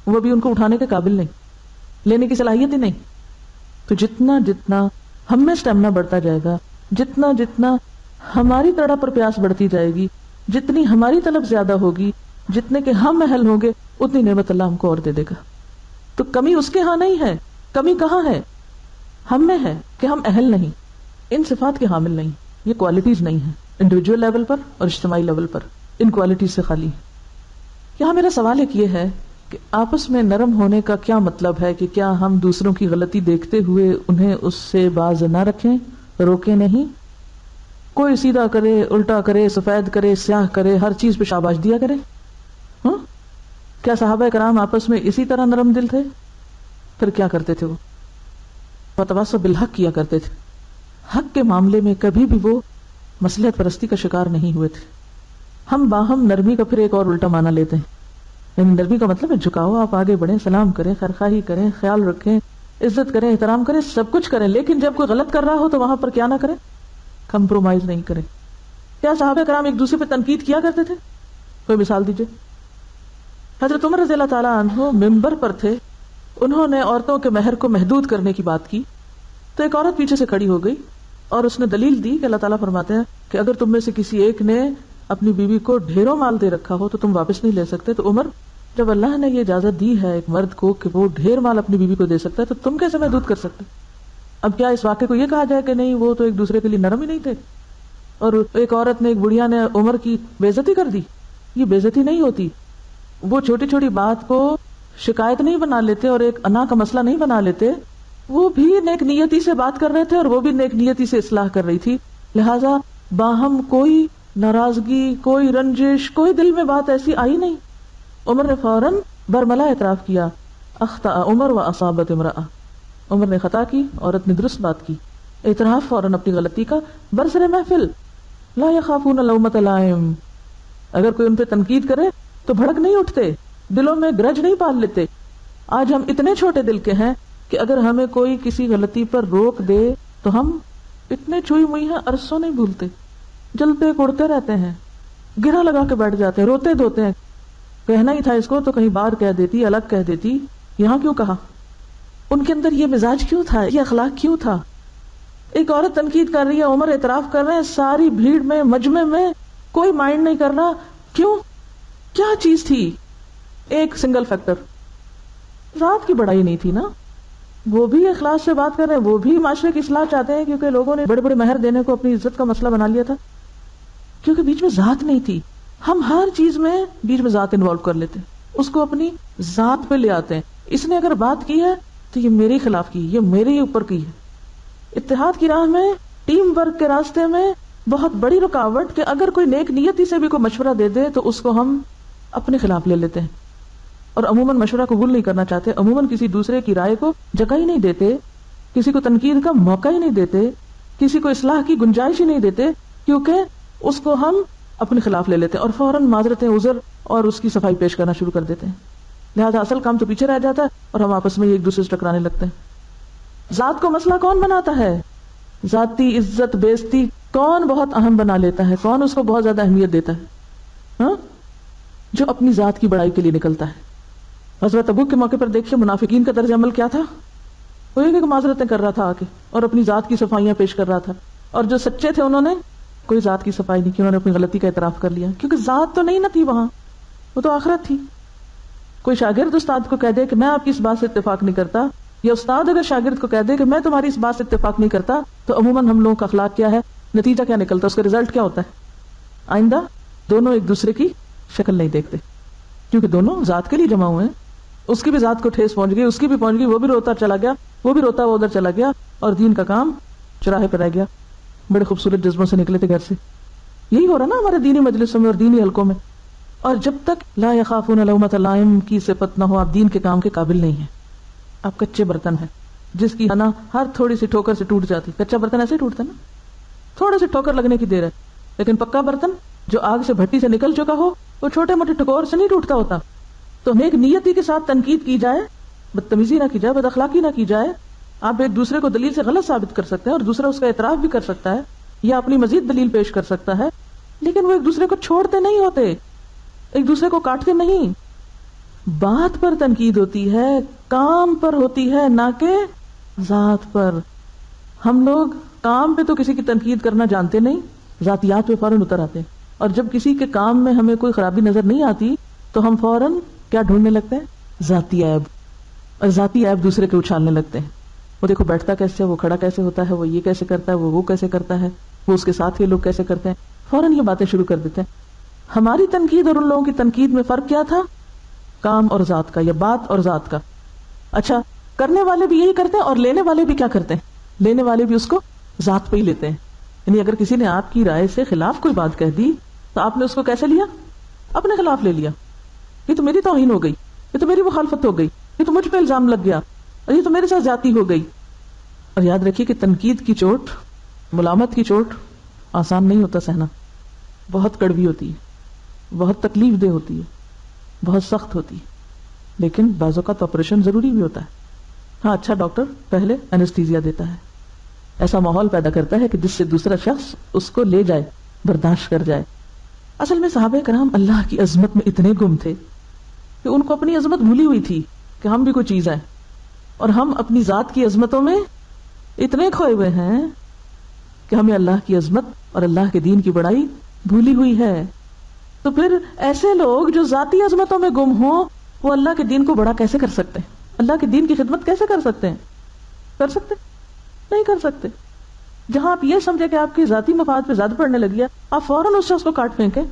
وہ بھی ان کو اٹھانے کے قابل نہیں، لینے کی صلاحیت ہی نہیں. تو جتنا جتنا ہم میں سٹیمنا بڑھتا جائے گا، جتنا جتنا ہماری تڑپ اور پیاس بڑھتی جائے گی، جتنی ہماری طلب زیادہ ہوگی، جتنے کے ہم اہل ہوں گے، اتنی نعمت اللہ ہم کو اور دے دے گا. تو کمی اس کے ہاں نہیں ہے، کمی کہاں ہے؟ ہم میں ہے کہ ہم اہل نہیں، ان صفات کے حامل نہیں. یہ کوالٹیز نہیں ہیں انڈیویجول لیول پر اور اجتماعی لیول پر، ان کوالٹیز سے خالی. یہاں میرا سوال ایک یہ ہے کہ آپس میں نرم ہونے کا کیا مطلب ہے کہ کیا ہم دوسروں کی غلطی دیکھتے ہوئے انہیں اس سے باز نہ رکھیں، روکیں نہیں؟ کوئی سیدھا کرے، الٹا کرے، سفید کرے، سیاہ کرے، ہر چیز پہ شاباش دیا کرے؟ ہاں، کیا صحابہ کرام آپس میں اسی طرح نرم دل تھے؟ پھر کیا کرتے تھے؟ وہ فتواصل بالحق کیا کرتے تھے. حق کے معاملے میں کبھی بھی وہ مصلحت پرستی کا شکار نہیں ہوئے تھے. ہم باہم نرمی کا پھر ایک اور الٹا معنی لیتے ہیں. یعنی نرمی کا مطلب ہے جھکاؤ، آپ آگے بڑھیں، سلام کریں، خیرخواہی کریں، خیال رکھیں، عزت کریں، احترام کریں، سب کچھ کریں، لیکن جب کوئی غلط کر رہا ہو تو وہاں پر کیا نہ کریں، کمپرومائز نہیں کریں. کیا صحابہ کرام ایک دوسرے پہ تنقید کیا کرتے تھے؟ کوئی مثال دیجئے. حضرت عمر رضی اللہ تعالیٰ عنہ ممبر پر تھے، انہوں نے عورتوں کے مہر کو محدود کرنے کی بات کی تو ایک عورت پیچھے سے کھڑی ہو گئی اور اس نے دلیل دی کہ اللہ تعالیٰ فرماتے ہیں کہ اگر تم میں سے کسی ایک نے اپنی بیوی کو ڈھیروں مال دے رکھا ہو تو تم واپس نہیں لے سکتے. تو عمر، جب اللہ نے یہ اجازت دی ہے ایک مرد کو کہ وہ ڈھیر مال اپنی بیوی کو دے سکتا ہے تو تم کیسے محدود کر سکتے؟ اب کیا اس واقعے کو یہ کہا جائے کہ نہیں وہ تو ایک دوسرے کے لیے نرم ہی نہیں تھے اور ایک عورت نے، ایک بڑھیا نے عمر کی بے عزتی کر دی؟ یہ بے عزتی نہیں ہوتی. وہ چھوٹی چھوٹی بات کو شکایت نہیں بنا لیتے اور ایک انا کا مسئلہ نہیں بنا لیتے. وہ بھی نیک نیتی سے بات کر رہے تھے اور وہ بھی نیک نیتی سے اصلاح کر رہی تھی. لہٰذا باہم کوئی ناراضگی، کوئی رنجش، کوئی دل میں بات ایسی آئی نہیں. عمر نے فوراً برملا اعتراف کیا، اخطأ عمر و اصابت امرأة. عمر نے خطا کی، عورت نے درست بات کی. اعتراف فوراً اپنی غلطی کا، برسر محفل. لا یخافون لومۃ لائم. اگر کوئی ان پہ تنقید کرے تو بھڑک نہیں اٹھتے، دلوں میں گرج نہیں پال لیتے. آج ہم اتنے چھوٹے دل کے ہیں کہ اگر ہمیں کوئی کسی غلطی پر روک دے تو ہم اتنے چھوئی موئی ہیں، عرصوں نہیں بھولتے، جلتے کوڑتے رہتے ہیں، گرا لگا کے بیٹھ جاتے ہیں، روتے دھوتے ہیں. کہنا ہی تھا اس کو تو کہیں باہر کہہ دیتی، الگ کہہ دیتی، یہاں کیوں کہا؟ ان کے اندر یہ مزاج کیوں تھا، یہ اخلاق کیوں تھا؟ ایک عورت تنقید کر رہی ہے، عمر اعتراف کر رہے ہیں، ساری بھیڑ میں، مجمع میں کوئی مائنڈ نہیں کر رہا. کیوں؟ کیا چیز تھی؟ ایک سنگل فیکٹر، ذات کی بڑائی نہیں تھی نا. وہ بھی اخلاص سے بات کر رہے ہیں، وہ بھی معاشرے کی اصلاح چاہتے ہیں، کیونکہ لوگوں نے بڑے بڑے مہر دینے کو اپنی عزت کا مسئلہ بنا لیا تھا، کیونکہ بیچ میں ذات نہیں تھی. ہم ہر چیز میں بیچ میں ذات انوالو کر لیتے ہیں، اس کو اپنی ذات پہ لے آتے ہیں. اس نے اگر بات کی ہے تو یہ میرے خلاف کی، یہ میرے اوپر کی ہے. اتحاد کی راہ میں، ٹیم ورک کے راستے میں بہت بڑی رکاوٹ کہ اگر کوئی نیک نیتی سے بھی کوئی مشورہ دے دے تو اس کو ہم اپنے خلاف لے لیتے ہیں اور عموماً مشورہ قبول نہیں کرنا چاہتے، عموماً کسی دوسرے کی رائے کو جگہ ہی نہیں دیتے، کسی کو تنقید کا موقع ہی نہیں دیتے، کسی کو اصلاح کی گنجائش ہی نہیں دیتے، کیونکہ اس کو ہم اپنے خلاف لے لیتے ہیں اور فوراً معذرتیں، عذر اور اس کی صفائی پیش کرنا شروع کر دیتے ہیں. لہذا اصل کام تو پیچھے رہ جاتا ہے اور ہم آپس میں ایک دوسرے سے ٹکرانے لگتے ہیں. ذات کو مسئلہ کون بناتا ہے؟ ذاتی عزت بیزتی کون بہت اہم بنا لیتا ہے؟ کون اس کو بہت زیادہ اہمیت دیتا ہے؟ ہاں، جو اپنی ذات کی بڑائی کے لیے نکلتا ہے. غزوہ تبوک کے موقع پر دیکھیے منافقین کا طرز عمل کیا تھا. وہ ایک معذرتیں کر رہا تھا آ کے اور اپنی ذات کی صفائیاں پیش کر رہا تھا، اور جو سچے تھے انہوں نے کوئی ذات کی صفائی نہیں کی، انہوں نے اپنی غلطی کا اعتراف کر لیا، کیونکہ ذات تو نہیں نہ تھی وہاں، وہ تو آخرت تھی. کوئی شاگرد استاد کو کہہ دے کہ میں آپ کی اس بات سے اتفاق نہیں کرتا، یا استاد اگر شاگرد کو کہہ دے کہ میں تمہاری اس بات سے اتفاق نہیں کرتا، تو عموماً ہم لوگوں کا اخلاق کیا ہے، نتیجہ کیا نکلتا ہے، اس کا رزلٹ کیا ہوتا ہے؟ آئندہ دونوں ایک دوسرے کی شکل نہیں دیکھتے، کیونکہ دونوں ذات کے لیے جمع ہوئے ہیں. اس کی بھی ذات کو ٹھیس پہنچ گئی، اس کی بھی پہنچ گئی، وہ بھی روتا چلا گیا، وہ بھی روتا وہ ادھر چلا گیا، اور دین کا کام چراہے پہ رہ گیا. بڑے خوبصورت جذبوں سے نکلے تھے گھر سے. یہی ہو رہا نا ہمارے دینی مجلسوں میں اور دینی حلقوں میں. اور جب تک لا یخافون لومۃ لائم کی صفت نہ ہو، آپ دین کے کام کے قابل نہیں ہیں. آپ کچے برتن ہیں جس کی ہنا ہر تھوڑی سی ٹھوکر سے ٹوٹ جاتی. کچا برتن ایسے ہی ٹوٹتا ہے نا، تھوڑے سے ٹھوکر لگنے کی دیر ہے، لیکن پکا برتن جو آگ سے بھٹی سے نکل چکا ہو وہ چھوٹے موٹے ٹکور سے نہیں ٹوٹتا ہوتا. تو نیک نیتی کے ساتھ تنقید کی جائے, بدتمیزی نہ کی جائے, بد اخلاقی نہ کی جائے. آپ ایک دوسرے کو دلیل سے غلط ثابت کر سکتے ہیں اور دوسرا اس کا اعتراف بھی کر سکتا ہے یا اپنی مزید دلیل پیش کر سکتا ہے, لیکن وہ ایک دوسرے کو چھوڑتے نہیں ہوتے, ایک دوسرے کو کاٹتے نہیں. بات پر تنقید ہوتی ہے, کام پر ہوتی ہے, نہ کہ ذات پر. ہم لوگ کام پہ تو کسی کی تنقید کرنا جانتے نہیں, ذاتیات پہ فوراً اتر آتے ہیں, اور جب کسی کے کام میں ہمیں کوئی خرابی نظر نہیں آتی تو ہم فوراً کیا ڈھونڈنے لگتے ہیں؟ ذاتی عیب, اور ذاتی عیب دوسرے کے اچھالنے لگتے ہیں. وہ دیکھو بیٹھتا کیسے ہے, وہ کھڑا کیسے ہوتا ہے, وہ یہ کیسے کرتا ہے, وہ کیسے کرتا ہے, وہ اس کے ساتھ کے لوگ کیسے کرتے ہیں, فوراً یہ باتیں شروع کر دیتے ہیں. ہماری تنقید اور ان لوگوں کی تنقید میں فرق کیا تھا؟ کام اور ذات کا, یا بات اور ذات کا. اچھا, کرنے والے بھی یہی کرتے ہیں اور لینے والے بھی کیا کرتے ہیں؟ لینے والے بھی اس کو ذات پہ ہی لیتے ہیں. یعنی اگر کسی نے آپ کی رائے سے خلاف کوئی بات کہہ دی تو آپ نے اس کو کیسے لیا؟ اپنے خلاف لے لیا. یہ تو میری توہین ہو گئی, یہ تو میری مخالفت ہو گئی, یہ تو مجھ پہ الزام لگ گیا, اور یہ تو میرے ساتھ زیادتی ہو گئی. اور یاد رکھیے کہ تنقید کی چوٹ, ملامت کی چوٹ آسان نہیں ہوتا سہنا, بہت کڑوی ہوتی ہے, بہت تکلیف دہ ہوتی ہے, بہت سخت ہوتی ہے, لیکن بعض اوقات آپریشن ضروری بھی ہوتا ہے. ہاں, اچھا ڈاکٹر پہلے انیستھیزیا دیتا ہے, ایسا ماحول پیدا کرتا ہے کہ جس سے دوسرا شخص اس کو لے جائے, برداشت کر جائے. اصل میں صحابہ کرام اللہ کی عظمت میں اتنے گم تھے کہ ان کو اپنی عظمت بھولی ہوئی تھی کہ ہم بھی کوئی چیز ہیں, اور ہم اپنی ذات کی عظمتوں میں اتنے کھوئے ہوئے ہیں کہ ہمیں اللہ کی عظمت اور اللہ کے دین کی بڑائی بھولی ہوئی ہے. تو پھر ایسے لوگ جو ذاتی عظمتوں میں گم ہوں, وہ اللہ کے دین کو بڑا کیسے کر سکتے ہیں؟ اللہ کے دین کی خدمت کیسے کر سکتے ہیں؟ کر سکتے نہیں کر سکتے. جہاں آپ یہ سمجھے کہ آپ کی ذاتی مفاد پہ زیادہ پڑنے لگی ہے, آپ فوراً اس شخص کو کاٹ پھینکیں,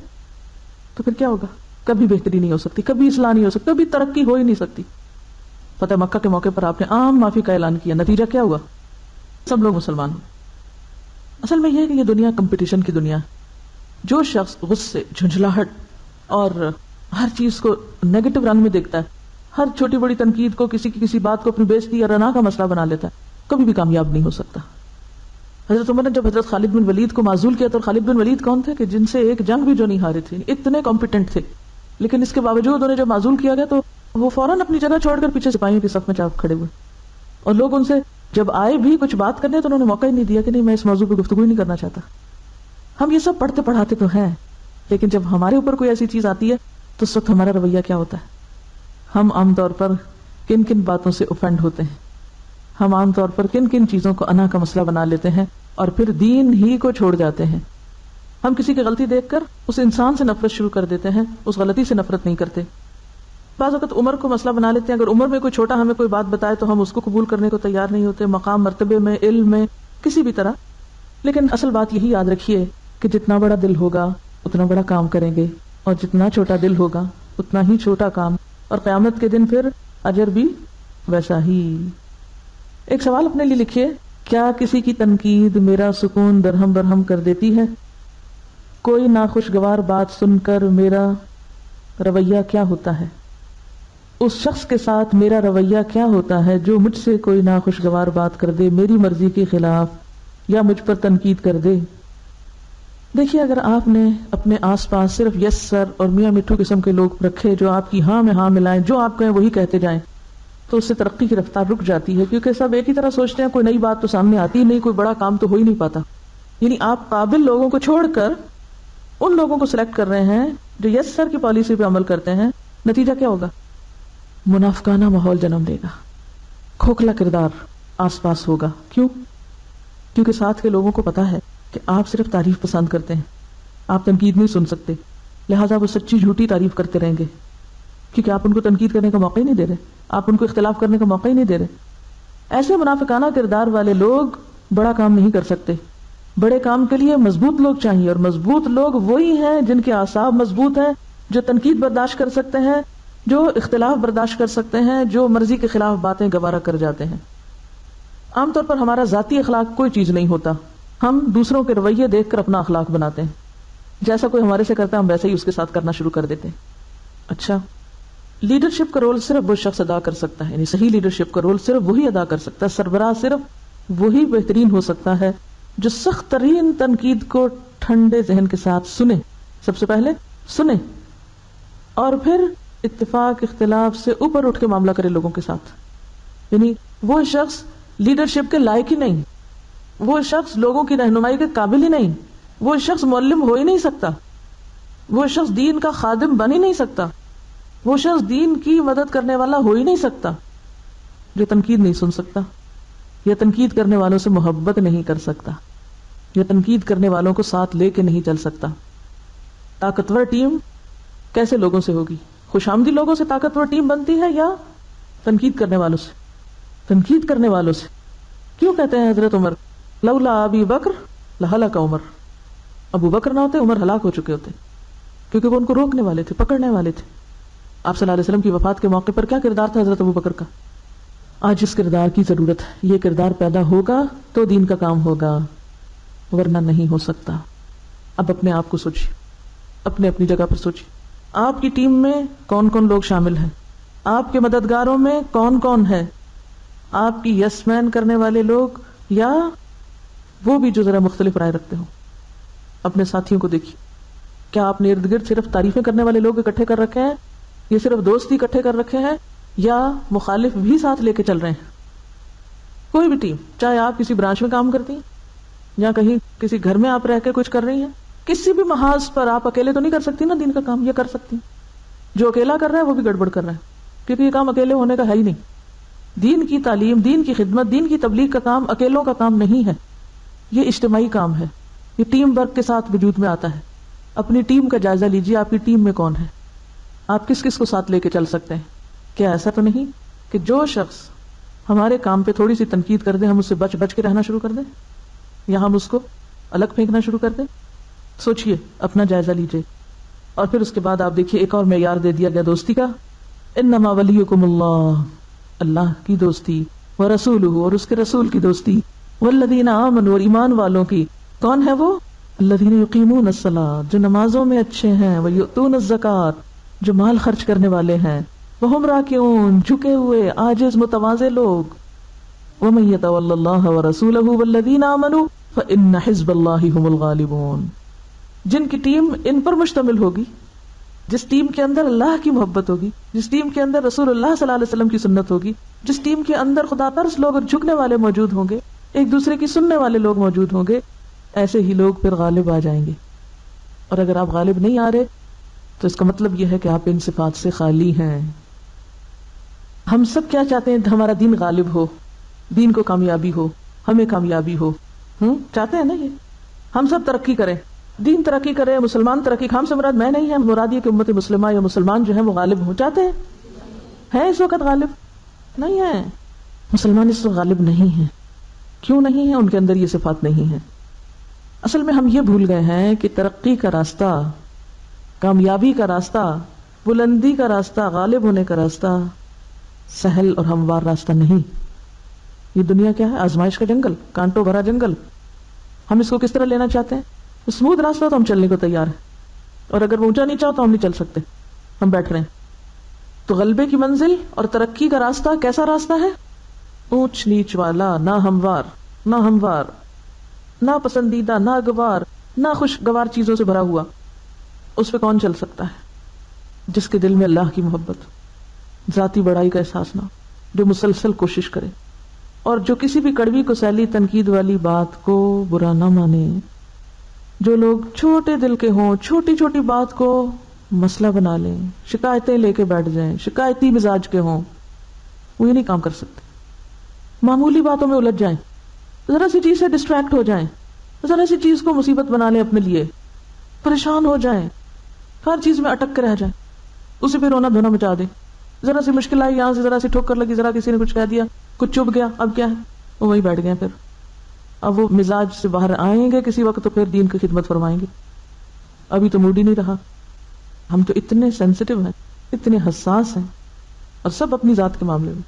تو پھر کیا ہوگا؟ کبھی بہتری نہیں ہو سکتی, کبھی اصلاح نہیں ہو سکتی, کبھی ترقی ہو ہی نہیں سکتی. فتح مکہ کے موقع پر آپ نے عام معافی کا اعلان کیا, نتیجہ کیا ہوا؟ سب لوگ مسلمان ہوئے. اصل میں یہ ہے کہ یہ دنیا کمپٹیشن کی دنیا. جو شخص غصے, جھنجھلاہٹ اور ہر چیز کو نیگیٹو رنگ میں دیکھتا ہے, ہر چھوٹی بڑی تنقید کو, کسی کی کسی بات کو اپنی بےزتی یا رنا کا مسئلہ بنا لیتا ہے, کبھی بھی کامیاب نہیں ہو سکتا. حضرت عمر نے جب حضرت خالد بن ولید کو معزول کیا تو خالد بن ولید کون تھے کہ جن سے ایک جنگ بھی جو نہیں ہارے تھے, اتنے کمپیٹنٹ تھے, لیکن اس کے باوجود انہیں جب معزول کیا گیا تو وہ فوراً اپنی جگہ چھوڑ کر پیچھے سپاہیوں کی صف میں چاپ کھڑے ہوئے, اور لوگ ان سے جب آئے بھی کچھ بات کرنے تو انہوں نے موقع ہی نہیں دیا کہ نہیں, میں اس موضوع پہ گفتگو ہی نہیں کرنا چاہتا. ہم یہ سب پڑھتے پڑھاتے تو ہیں, لیکن جب ہمارے اوپر کوئی ایسی چیز آتی ہے تو اس وقت ہمارا رویہ کیا ہوتا ہے؟ ہم عام طور پر کن کن باتوں سے اوفینڈ ہوتے ہیں, ہم عام طور پر کن کن چیزوں کو انا کا مسئلہ بنا لیتے ہیں اور پھر دین ہی کو چھوڑ جاتے ہیں. ہم کسی کی غلطی دیکھ کر اس انسان سے نفرت شروع کر دیتے ہیں, اس غلطی سے نفرت نہیں کرتے. بعض وقت عمر کو مسئلہ بنا لیتے ہیں, اگر عمر میں کوئی چھوٹا ہمیں کوئی بات بتائے تو ہم اس کو قبول کرنے کو تیار نہیں ہوتے, مقام مرتبے میں, علم میں, کسی بھی طرح. لیکن اصل بات یہی یاد رکھیے کہ جتنا بڑا دل ہوگا اتنا بڑا کام کریں گے, اور جتنا چھوٹا دل ہوگا اتنا ہی چھوٹا کام, اور قیامت کے دن پھر اجر بھی ویسا ہی. ایک سوال اپنے لیے لکھیے, کیا کسی کی تنقید میرا سکون درہم برہم کر دیتی ہے؟ کوئی ناخوشگوار بات سن کر میرا رویہ کیا ہوتا ہے؟ اس شخص کے ساتھ میرا رویہ کیا ہوتا ہے جو مجھ سے کوئی ناخوشگوار بات کر دے, میری مرضی کے خلاف, یا مجھ پر تنقید کر دے؟ دیکھیے, اگر آپ نے اپنے آس پاس صرف یس سر اور میاں مٹھو قسم کے لوگ رکھے جو آپ کی ہاں میں ہاں ملائیں, جو آپ کہیں وہی کہتے جائیں, تو اس سے ترقی کی رفتار رک جاتی ہے, کیونکہ سب ایک ہی طرح سوچتے ہیں, کوئی نئی بات تو سامنے آتی ہی نہیں, کوئی بڑا کام تو ہو ہی نہیں پاتا. یعنی آپ قابل لوگوں کو چھوڑ کر ان لوگوں کو سلیکٹ کر رہے ہیں جو یس سر کی پالیسی پہ عمل کرتے ہیں. نتیجہ کیا ہوگا؟ منافقانہ ماحول جنم دے گا, کھوکھلا کردار آس پاس ہوگا. کیوں؟ کیونکہ ساتھ کے لوگوں کو پتا ہے کہ آپ صرف تعریف پسند کرتے ہیں, آپ تنقید نہیں سن سکتے, لہٰذا وہ سچی جھوٹی تعریف کرتے رہیں گے, کیونکہ آپ ان کو تنقید کرنے کا موقع ہی نہیں دے رہے, آپ ان کو اختلاف کرنے کا موقع ہی نہیں دے رہے. ایسے منافقانہ کردار والے لوگ بڑا کام نہیں کر سکتے. بڑے کام کے لیے مضبوط لوگ چاہیے, اور مضبوط لوگ وہی ہیں جن کے اعصاب مضبوط ہیں, جو تنقید برداشت کر سکتے ہیں, جو اختلاف برداشت کر سکتے ہیں, جو مرضی کے خلاف باتیں گوارا کر جاتے ہیں. عام طور پر ہمارا ذاتی اخلاق کوئی چیز نہیں ہوتا, ہم دوسروں کے رویے دیکھ کر اپنا اخلاق بناتے ہیں. جیسا کوئی ہمارے سے کرتا ہے ہم ویسے ہی اس کے ساتھ کرنا شروع کر دیتے ہیں. اچھا, لیڈرشپ کا رول صرف وہ شخص ادا کر سکتا ہے, یعنی صحیح لیڈرشپ کا رول صرف وہی ادا کر سکتا ہے, سربراہ صرف وہی بہترین ہو سکتا ہے جو سخت ترین تنقید کو ٹھنڈے ذہن کے ساتھ سنیں، سب سے پہلے سنیں، اور پھر اتفاق اختلاف سے اوپر اٹھ کے معاملہ کرے لوگوں کے ساتھ. یعنی وہ شخص لیڈرشپ کے لائق ہی نہیں، وہ شخص لوگوں کی رہنمائی کے قابل ہی نہیں، وہ شخص معلم ہو ہی نہیں سکتا، وہ شخص دین کا خادم بن ہی نہیں سکتا، وہ شخص دین کی مدد کرنے والا ہو ہی نہیں سکتا جو تنقید نہیں سن سکتا، یا تنقید کرنے والوں سے محبت نہیں کر سکتا، یا تنقید کرنے والوں کو ساتھ لے کے نہیں چل سکتا. طاقتور ٹیم کیسے لوگوں سے ہوگی؟ خوش آمدی لوگوں سے طاقتور ٹیم بنتی ہے یا تنقید کرنے والوں سے؟ تنقید کرنے والوں سے. کیوں کہتے ہیں حضرت عمر لولا ابی بکر لہلک عمر؟ ابو بکر نہ ہوتے عمر ہلاک ہو چکے ہوتے، کیونکہ وہ ان کو روکنے والے تھے، پکڑنے والے تھے. آپ صلی اللہ علیہ وسلم کی وفات کے موقع پر کیا کردار تھا حضرت ابو بکر کا؟ آج اس کردار کی ضرورت ہے. یہ کردار پیدا ہوگا تو دین کا کام ہوگا، ورنہ نہیں ہو سکتا. اب اپنے آپ کو سوچیے، اپنے اپنی جگہ پر سوچیے، آپ کی ٹیم میں کون کون لوگ شامل ہیں؟ آپ کے مددگاروں میں کون کون ہے؟ آپ کی یس مین کرنے والے لوگ یا وہ بھی جو ذرا مختلف رائے رکھتے ہوں؟ اپنے ساتھیوں کو دیکھیے، کیا آپ نے ارد گرد صرف تعریفیں کرنے والے لوگ اکٹھے کر رکھے ہیں، یا صرف دوست ہی اکٹھے کر رکھے ہیں، یا مخالف بھی ساتھ لے کے چل رہے ہیں؟ کوئی بھی ٹیم، چاہے آپ کسی برانچ میں کام کرتی ہیں یا کہیں کسی گھر میں آپ رہ کے کچھ کر رہی ہیں، کسی بھی محاذ پر آپ اکیلے تو نہیں کر سکتی نا دین کا کام. یہ کر سکتی، جو اکیلا کر رہا ہے وہ بھی گڑبڑ کر رہا ہے، کیونکہ یہ کام اکیلے ہونے کا ہے ہی نہیں. دین کی تعلیم، دین کی خدمت، دین کی تبلیغ کا کام اکیلوں کا کام نہیں ہے، یہ اجتماعی کام ہے، یہ ٹیم ورک کے ساتھ وجود میں آتا ہے. اپنی ٹیم کا جائزہ لیجیے، آپ کی ٹیم میں کون ہے، آپ کس کس کو ساتھ لے کے چل سکتے ہیں. کیا ایسا تو نہیں کہ جو شخص ہمارے کام پہ تھوڑی سی تنقید کر دے ہم اس سے بچ بچ کے رہنا شروع کر دیں، یا ہم اس کو الگ پھینکنا شروع کر دیں؟ سوچئے، اپنا جائزہ لیجئے. اور پھر اس کے بعد آپ دیکھیے ایک اور معیار دے دیا گیا دوستی کا، انما ولیکم اللہ، اللہ کی دوستی، ورسولہ، اور اس کے رسول کی دوستی، والذین آمنوا، اور ایمان والوں کی. کون ہے وہ؟ الذین یقیمون الصلاۃ، جو نمازوں میں اچھے ہیں، ویؤتون الزکوٰۃ، جو مال خرچ کرنے والے ہیں، وہم راکعون، جھکے ہوئے عاجز متواضع لوگ. ومن یتول اللہ ورسولہ والذین آمنوا فإن حزب اللہ هم الغالبون. جن کی ٹیم ان پر مشتمل ہوگی، جس ٹیم کے اندر اللہ کی محبت ہوگی، جس ٹیم کے اندر رسول اللہ صلی اللہ علیہ وسلم کی سنت ہوگی، جس ٹیم کے اندر خدا ترس لوگ اور جھکنے والے موجود ہوں گے، ایک دوسرے کی سننے والے لوگ موجود ہوں گے، ایسے ہی لوگ پھر غالب آ جائیں گے. اور اگر آپ غالب نہیں آ رہے تو اس کا مطلب یہ ہے کہ آپ ان صفات سے خالی ہیں. ہم سب کیا چاہتے ہیں؟ ہمارا دین غالب ہو، دین کو کامیابی ہو، ہمیں کامیابی ہو. چاہتے ہیں نا؟ یہ ہم سب ترقی کریں، دین ترقی کرے، مسلمان ترقی. ہم سے مراد میں نہیں ہے، مراد یہ کہ امت مسلمہ یا مسلمان جو ہیں وہ غالب ہوں. چاہتے ہیں اس وقت غالب نہیں ہے. مسلمان اس وقت غالب نہیں ہیں. کیوں نہیں ہیں؟ ان کے اندر یہ صفات نہیں ہیں. اصل میں ہم یہ بھول گئے ہیں کہ ترقی کا راستہ، کامیابی کا راستہ، بلندی کا راستہ، غالب ہونے کا راستہ سہل اور ہموار راستہ نہیں. یہ دنیا کیا ہے؟ آزمائش کا جنگل، کانٹوں بھرا جنگل. ہم اس کو کس طرح لینا چاہتے ہیں؟ اسموتھ راستہ تو ہم چلنے کو تیار ہیں، اور اگر وہ اونچا نیچا ہو تو ہم نہیں چل سکتے، ہم بیٹھ رہے ہیں. تو غلبے کی منزل اور ترقی کا راستہ کیسا راستہ ہے؟ اونچ نیچ والا، نہ ہموار، نہ پسندیدہ، نہ گوار، نہ خوشگوار چیزوں سے بھرا ہوا. اس پہ کون چل سکتا ہے؟ جس کے دل میں اللہ کی محبت، ذاتی بڑائی کا احساس نہ ہو، جو مسلسل کوشش کرے، اور جو کسی بھی کڑوی کسیلی تنقید والی بات کو برا نہ مانے. جو لوگ چھوٹے دل کے ہوں، چھوٹی چھوٹی بات کو مسئلہ بنا لیں، شکایتیں لے کے بیٹھ جائیں، شکایتی مزاج کے ہوں، وہ یہ نہیں کام کر سکتے. معمولی باتوں میں الجھ جائیں، ذرا سی چیز سے ڈسٹریکٹ ہو جائیں، ذرا سی چیز کو مصیبت بنا لیں اپنے لیے، پریشان ہو جائیں، ہر چیز میں اٹک کے رہ جائیں، اسے پھر رونا دھونا مچا دیں. ذرا سی مشکل آئی، یہاں سے ذرا سی ٹھوکر لگی، ذرا کسی نے کچھ کہہ دیا، کچھ چپ گیا، اب کیا ہے؟ وہ وہیں بیٹھ گئے. پھر اب وہ مزاج سے باہر آئیں گے کسی وقت تو پھر دین کی خدمت فرمائیں گے. ابھی تو موڈ ہی نہیں رہا. ہم تو اتنے سینسٹیو ہیں، اتنے حساس ہیں، اور سب اپنی ذات کے معاملے میں،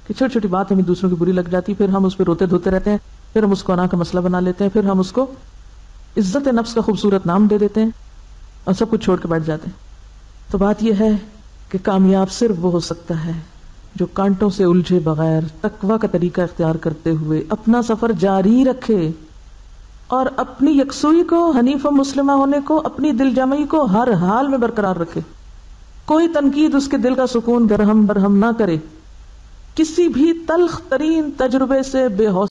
کہ چھوٹی چھوٹی بات ہمیں دوسروں کی بری لگ جاتی، پھر ہم اس پہ روتے دھوتے رہتے ہیں، پھر ہم اس کو انا کا مسئلہ بنا لیتے ہیں، پھر ہم اس کو عزت نفس کا خوبصورت نام دے دیتے ہیں، اور سب کچھ چھوڑ کے بیٹھ جاتے ہیں. تو بات یہ ہے کہ کامیاب صرف وہ ہو سکتا ہے جو کانٹوں سے الجھے بغیر تقویٰ کا طریقہ اختیار کرتے ہوئے اپنا سفر جاری رکھے. اور اپنی یکسوئی کو، حنیف و مسلمہ ہونے کو، اپنی دل جمعی کو ہر حال میں برقرار رکھے. کوئی تنقید اس کے دل کا سکون درہم برہم نہ کرے. کسی بھی تلخ ترین تجربے سے بے حوصلہ